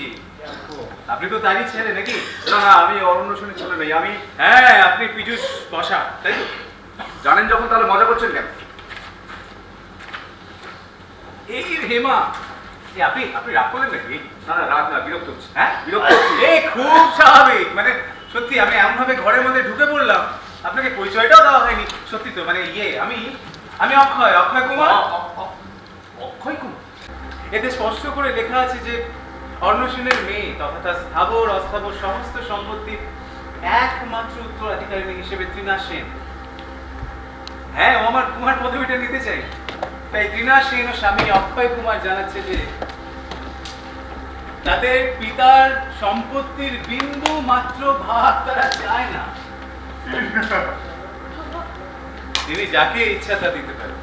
আপনি তো তারই ছেলে নাকি? না না, আমি অরণ্য সেনের ছেলে নই। আমি, হ্যাঁ, আপনি পীযূষ বসা, তাই তো? জানেন যখন, তাহলে মজা করছেন কেন? এই হেমা, আপনি আপনি রাগ করলেন নাকি? না না, রাগ না, বিরক্ত হচ্ছে। হ্যাঁ, বিরক্ত হচ্ছে। এই খুব স্বাভাবিক। মানে সত্যি আমি এমনভাবে ঘরের মধ্যে ঢুকে পড়লাম, আপনাকে পরিচয়টাও দেওয়া হয়নি। সত্যি তো, মানে আমি অক্ষয় কুমার। অক্ষয় কুমার? এতে স্পষ্ট করে লেখা আছে যে অরণ্য সেনের মেয়ে তথা তার স্থাবর অস্থাবর সমস্ত সম্পত্তির একমাত্র উত্তরাধিকারী হিসেবে তৃণা সেন। হ্যাঁ, ও আমার কুমার পদবিটা নিতে চাই। তাই তৃণা সেন ও স্বামী অক্ষয় কুমার জানাচ্ছে যে তাদের পিতার সম্পত্তির বিন্দু মাত্র ভাগ তারা চায় না। তিনি যাকে ইচ্ছা তা দিতে পারেন।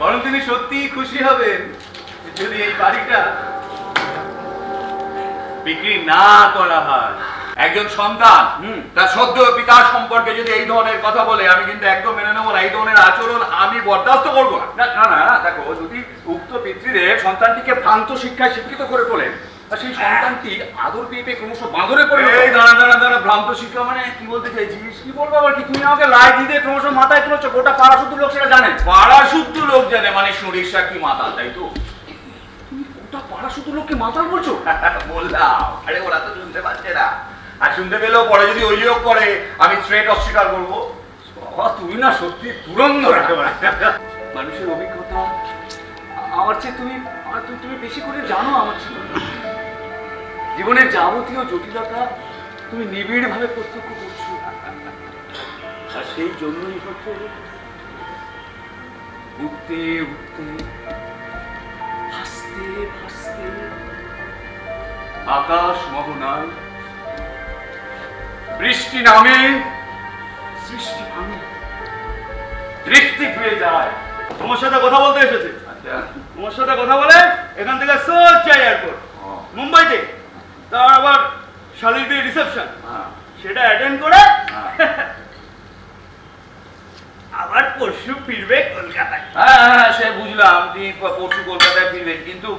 বরং তিনি সত্যিই খুশি হবেন যদি এই বাড়িটা বিক্রি না করা হয়। একজন সন্তান তার সদ্য পিতার সম্পর্কে যদি এই ধরনের কথা বলে, আমি কিন্তু একদম মেনে নেবো না। এই ধরনের আচরণ আমি বরদাস্ত করবো না। না না না, দেখো, যদি উক্ত পিতৃদেব সন্তানটিকে ভ্রান্ত শিক্ষায় শিক্ষিত করে তোলেন, আর সেই সন্তানটি আদর পেয়ে পেয়ে ক্রমশ বাঁদরে পড়ে। এই দাঁড়া, ভ্রান্ত শিক্ষা মানে কি বলতে চাইছিস? কি বলবো আবার কি? তুমি আমাকে লাই দিতে ক্রমশ মাথায় তুলেছো। গোটা পাড়া শুদ্ধ লোক সেটা জানে। পাড়া শুদ্ধ লোক জানে মানে সরিষা কি মাথা, তাই তো? গোটা পাড়া শুদ্ধ লোককে মাতাল বলছো? বললাম, আরে ওরা তো শুনতে পাচ্ছে না। আর শুনতে পেলেও পরে যদি ওই লোক করে, আমি স্ট্রেট অস্বীকার করবো। তুমি না সত্যি তুরন্দর একেবারে। মানুষের অভিজ্ঞতা আমার চেয়ে তুমি বেশি করে জানো আমার চেয়ে। জীবনের যাবতীয় জটিলতা তুমি নিবিড় ভাবে প্রত্যক্ষ করছো, আর সেই জন্যই হচ্ছে উঠতে উঠতে ভাসতে ভাসতে আকাশ মোহনায় বৃষ্টি নামে সৃষ্টি ভাঙে, তৃপ্তি পেয়ে যায়। তোমার সাথে কথা বলতে এসেছে। তোমার সাথে কথা বলে এখান থেকে সোজা এয়ারপোর্ট মুম্বাইতে, তার আবার শালীর বিয়ে রিসেপশন, সেটা অ্যাটেন্ড করে আবার পরশু ফিরবে কলকাতায়। হ্যাঁ, সে বুঝলাম তিনি পরশু কলকাতায় ফিরবেন, কিন্তু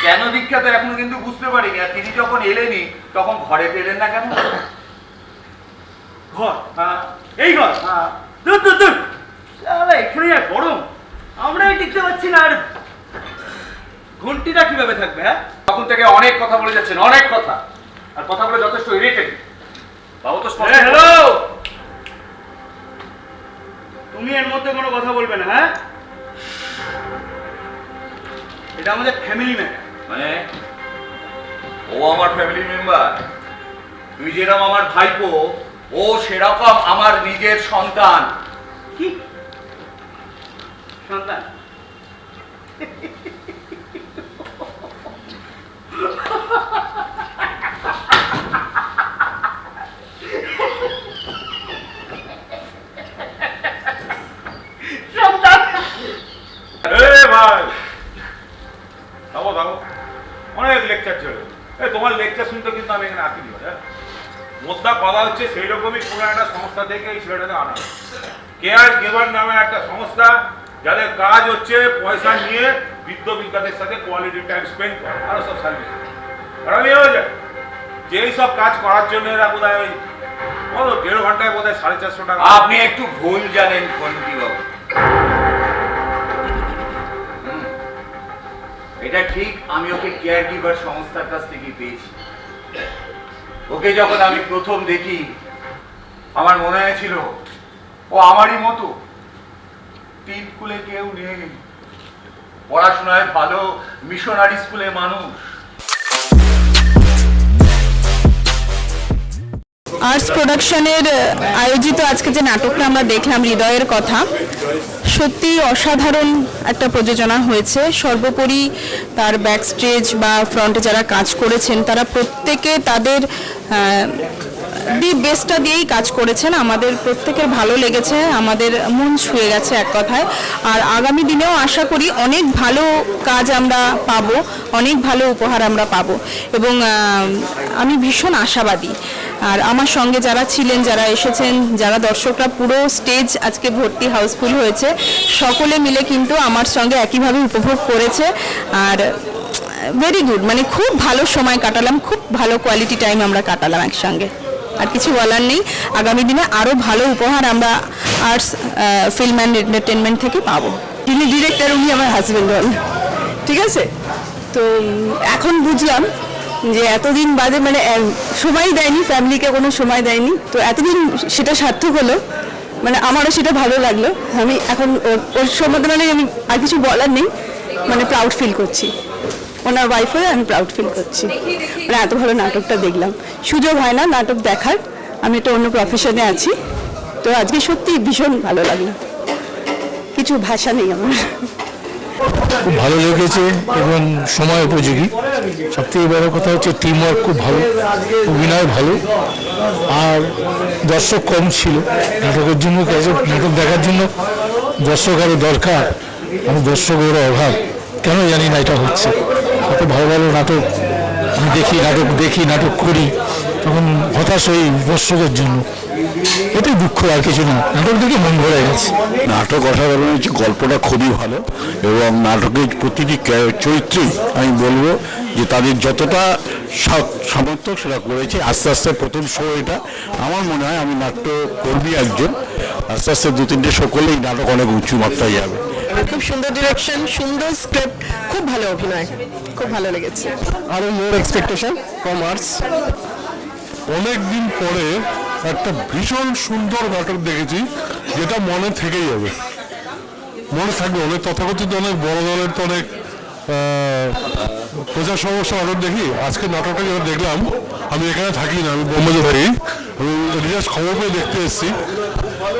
কেন বিখ্যাত এখনো কিন্তু বুঝতে পারিনি। আর তিনি যখন এলেনি তখন ঘরে এলেন না কেন? ঘর? এই ঘর? দূর দূর দূর, এখানে আর গরম, আমরাই টিকতে পারছি না। আর ঘন্টিটা কিভাবে থাকবে? হ্যাঁ, তখন থেকে অনেক কথা বলে যাচ্ছেন, অনেক কথা, আর কথা বলে যথেষ্ট ইরিটেট। বাবু তো হ্যালো, তুমি এর মধ্যে কোনো কথা বলবে না। হ্যাঁ, এটা আমাদের ফ্যামিলি ম্যাটার। মানে ও আমার ফ্যামিলি মেম্বার, তুই যেরকম আমার ভাইপো, ও সেরকম আমার নিজের সন্তান। কি সন্তান? ভাই থামো, অনেক লেকচার চলে। তোমার লেকচার শুনতে কিন্তু আমি এখানে আসিনি। মোদ্দা কথা হচ্ছে সেই রকমই কোনো একটা সংস্থা থেকে এই ছেলেটাকে আনা, কেয়ার গিভার নামে একটা সংস্থা, যাদের কাজ হচ্ছে পয়সা নিয়ে বৃদ্ধ বিজ্ঞানের সাথে কোয়ালিটি টাইম স্পেন্ড করা, আরো সব সার্ভিস। আর আমি হয়ে যায় যে এই সব কাজ করার জন্য এরা বোধ হয় 1.5 ঘন্টায় বোধ হয় 450 টাকা। আপনি একটু ভুল জানেন খন্ডি বাবু। এটা ঠিক, আমি ওকে কেয়ার গিভার সংস্থার কাছ থেকে পেয়েছি। ওকে যখন আমি প্রথম দেখি আমার মনে হয়েছিল ও আমারই মতো, 3 স্কুলে কেউ নেই, পড়াশোনায় ভালো, মিশনারি স্কুলে মানুষ। আর্টস প্রোডাকশনের আয়োজিত আজকে যে নাটকটা আমরা দেখলাম হৃদয়ের কথা, সত্যি অসাধারণ একটা প্রযোজনা হয়েছে। সর্বোপরি তার ব্যাক স্টেজ বা ফ্রন্টে যারা কাজ করেছেন তারা প্রত্যেকে তাদের দি বেস্টটা দিয়েই কাজ করেছেন। আমাদের প্রত্যেকের ভালো লেগেছে, আমাদের মন ছুঁয়ে গেছে এক কথায়। আর আগামী দিনেও আশা করি অনেক ভালো কাজ আমরা পাবো, অনেক ভালো উপহার আমরা পাবো এবং আমি ভীষণ আশাবাদী। আর আমার সঙ্গে যারা ছিলেন, যারা এসেছেন, যারা দর্শকরা, পুরো স্টেজ আজকে ভর্তি, হাউসফুল হয়েছে, সকলে মিলে কিন্তু আমার সঙ্গে একইভাবে উপভোগ করেছে। আর ভেরি গুড, মানে খুব ভালো সময় কাটালাম, খুব ভালো কোয়ালিটি টাইম আমরা কাটালাম একসঙ্গে। আর কিছু বলার নেই, আগামী দিনে আরও ভালো উপহার আমরা আর্টস ফিল্ম অ্যান্ড এন্টারটেনমেন্ট থেকে পাবো। যিনি ডিরেক্টর উনি আমার হাজব্যান্ড হন, ঠিক আছে? তো এখন বুঝলাম যে এতদিন বাদে মানে সময় দেয়নি, ফ্যামিলিকে কোনো সময় দেয়নি, তো এতদিন সেটা সার্থক হলো, মানে আমারও সেটা ভালো লাগলো। আমি এখন ওর সম্বন্ধে মানে আমি আর কিছু বলার নেই, মানে প্রাউড ফিল করছি, ওনার ওয়াইফ হয়ে আমি প্রাউড ফিল করছি। মানে এত ভালো নাটকটা দেখলাম, সুযোগ হয় না নাটক দেখার, আমি একটা অন্য প্রফেশনে আছি, তো আজকে সত্যি ভীষণ ভালো লাগলো, কিছু ভাষা নেই আমার। খুব ভালো লেগেছে এবং সময় উপযোগী। সবথেকে বড় কথা হচ্ছে টিম ওয়ার্ক খুব ভালো, অভিনয় ভালো, আর দর্শক কম ছিল নাটকের জন্য। নাটক দেখার জন্য দর্শক আরও দরকার, আমি দর্শকের অভাব, কেন জানি না এটা হচ্ছে। এত ভালো ভালো নাটক আমি দেখি, নাটক করি, তখন হতাশ হই দর্শকের জন্য। এটাই দুঃখ, আর কিছু না। নাটক দেখে মন ভরে গেছে। নাটক অসাধারণ হয়েছে, গল্পটা খুবই ভালো এবং নাটকের প্রতিটি চরিত্রেই আমি বলবো যে তাদের যতটা সামর্থ্য সেটা করেছে। আস্তে আস্তে প্রথম শো এটা, আমার মনে হয় আমি নাট্যকর্মী একজন, আস্তে আস্তে 2-3টে শো করলে এই নাটক অনেক উঁচু মাত্রায় যাবে। খুব সুন্দর ডিরেকশন, সুন্দর স্ক্রিপ্ট, খুব ভালো অভিনয়, খুব ভালো লেগেছে। আরও মোর এক্সপেকটেশন ফ্রম আর্টস। অনেক দিন পরে একটা ভীষণ সুন্দর নাটক দেখেছি, যেটা মনে থেকেই যাবে, মনে থাকবে। অনেক তথাকথিত অনেক বড় দলের তো অনেক প্রচার সমস্যা নাটক দেখি, আজকে নাটকটা যেটা দেখলাম, আমি এখানে থাকি না, আমি বোম্বেতে থাকি, আমি রিজার্ভ খবর পেয়ে দেখতে এসেছি,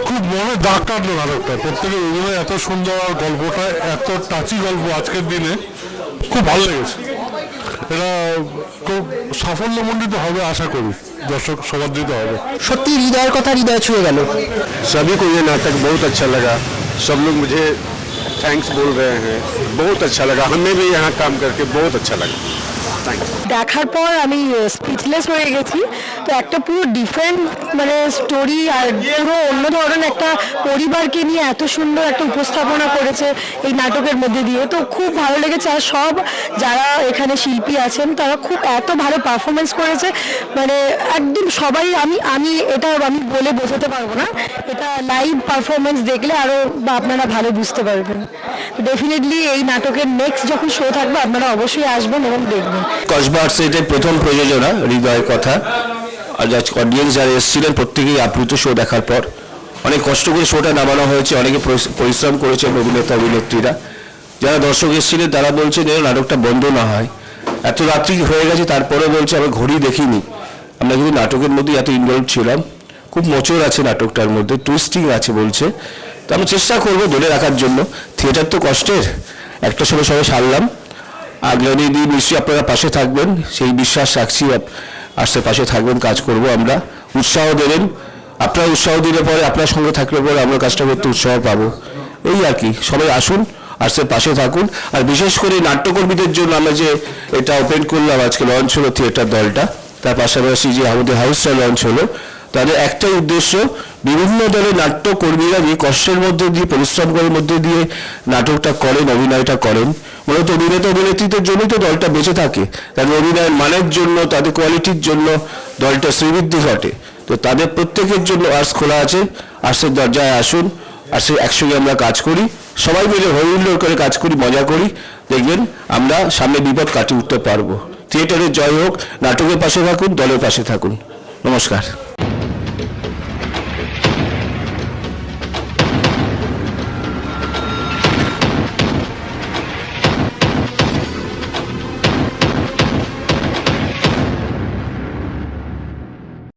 খুব মনে দাগ কাটলো নাটকটা। প্রত্যেকের অভিনয় এত সুন্দর, আর গল্পটা এত টাচি গল্প আজকের দিনে, খুব ভালো লেগেছে। এটা খুব সাফল্যমণ্ডিত হবে আশা করি, দর্শক সমাদৃত হবে। সত্যি হৃদয়ের কথা হৃদয় ছুঁয়ে গেল। सभी को ये नाटक बहुत अच्छा लगा, सब लोग मुझे थैंक्स बोल रहे हैं, बहुत अच्छा लगा, हमें भी यहाँ काम करके बहुत अच्छा लगा। দেখার পর আমি স্পিচলেস হয়ে গেছি। তো একটা পুরো ডিফারেন্ট মানে স্টোরি, আর পুরো অন্য ধরনের একটা পরিবারকে নিয়ে এত সুন্দর একটা উপস্থাপনা করেছে এই নাটকের মধ্যে দিয়ে, তো খুব ভালো লেগেছে। আর সব যারা এখানে শিল্পী আছেন তারা খুব এত ভালো পারফরমেন্স করেছে, মানে একদম সবাই, আমি এটা আমি বলে বোঝাতে পারবো না, এটা লাইভ পারফরমেন্স দেখলে আরও বা আপনারা ভালো বুঝতে পারবেন। ডেফিনেটলি এই নাটকের নেক্সট যখন শো থাকবে আপনারা অবশ্যই আসবেন এবং দেখবেন। কসবা আর্টস এটাই প্রথম প্রযোজনা হৃদয়ের কথা। আর আজ অডিয়েন্স যারা এসেছিলেন প্রত্যেকেই আপ্লুত শো দেখার পর। অনেক কষ্ট করে শোটা নামানো হয়েছে, অনেকে পরিশ্রম করেছেন অভিনেতা অভিনেত্রীরা। যারা দর্শক এসেছিলেন তারা বলছেন যেন নাটকটা বন্ধ না হয়। এত রাত্রি হয়ে গেছে তারপরে বলছে আমরা ঘড়ি দেখিনি, আমরা কিন্তু নাটকের মধ্যে এত ইনভলভ ছিলাম। খুব মোচড় আছে নাটকটার মধ্যে, টুইস্টিং আছে বলছে। তো আমরা চেষ্টা করবো ধরে রাখার জন্য। থিয়েটার তো কষ্টের, একটা সময় সবাই সারলাম। আগামী দিন নিশ্চয়ই আপনারা পাশে থাকবেন, সেই বিশ্বাস রাখছি। আর্টসের পাশে থাকবেন, কাজ করব আমরা, উৎসাহ দেবেন। আপনারা উৎসাহ দিলে পরে, আপনার সঙ্গে থাকলে পরে আমরা কাজটা করতে উৎসাহ পাবো। এই আর কি, সবাই আসুন, আর্টসের পাশে থাকুন। আর বিশেষ করে নাট্যকর্মীদের জন্য আমরা যে এটা ওপেন করলাম, আজকে লঞ্চ হলো থিয়েটার দলটা, তার পাশাপাশি যে আমাদের হাউসটা লঞ্চ হলো, তাদের একটাই উদ্দেশ্য, বিভিন্ন দলের নাট্যকর্মীরা যে কষ্টের মধ্যে দিয়ে, পরিশ্রমের মধ্যে দিয়ে নাটকটা করেন, অভিনয়টা করেন, মূলত অভিনেতা অভিনেত্রীদের জন্যই তো দলটা বেঁচে থাকে। তাদের অভিনয়ের মানের জন্য, তাদের কোয়ালিটির জন্য দলটা শ্রীবৃদ্ধি ঘটে। তো তাদের প্রত্যেকের জন্য আর্টস খোলা আছে, আর্টসের দরজায় আসুন, আর্টসের একসঙ্গে আমরা কাজ করি, সবাই মিলে হইহুল্লোড় করে কাজ করি, মজা করি, দেখবেন আমরা সামনে বিপদ কাটিয়ে উঠতে পারবো। থিয়েটারের জয় হোক, নাটকের পাশে থাকুন, দলের পাশে থাকুন। নমস্কার।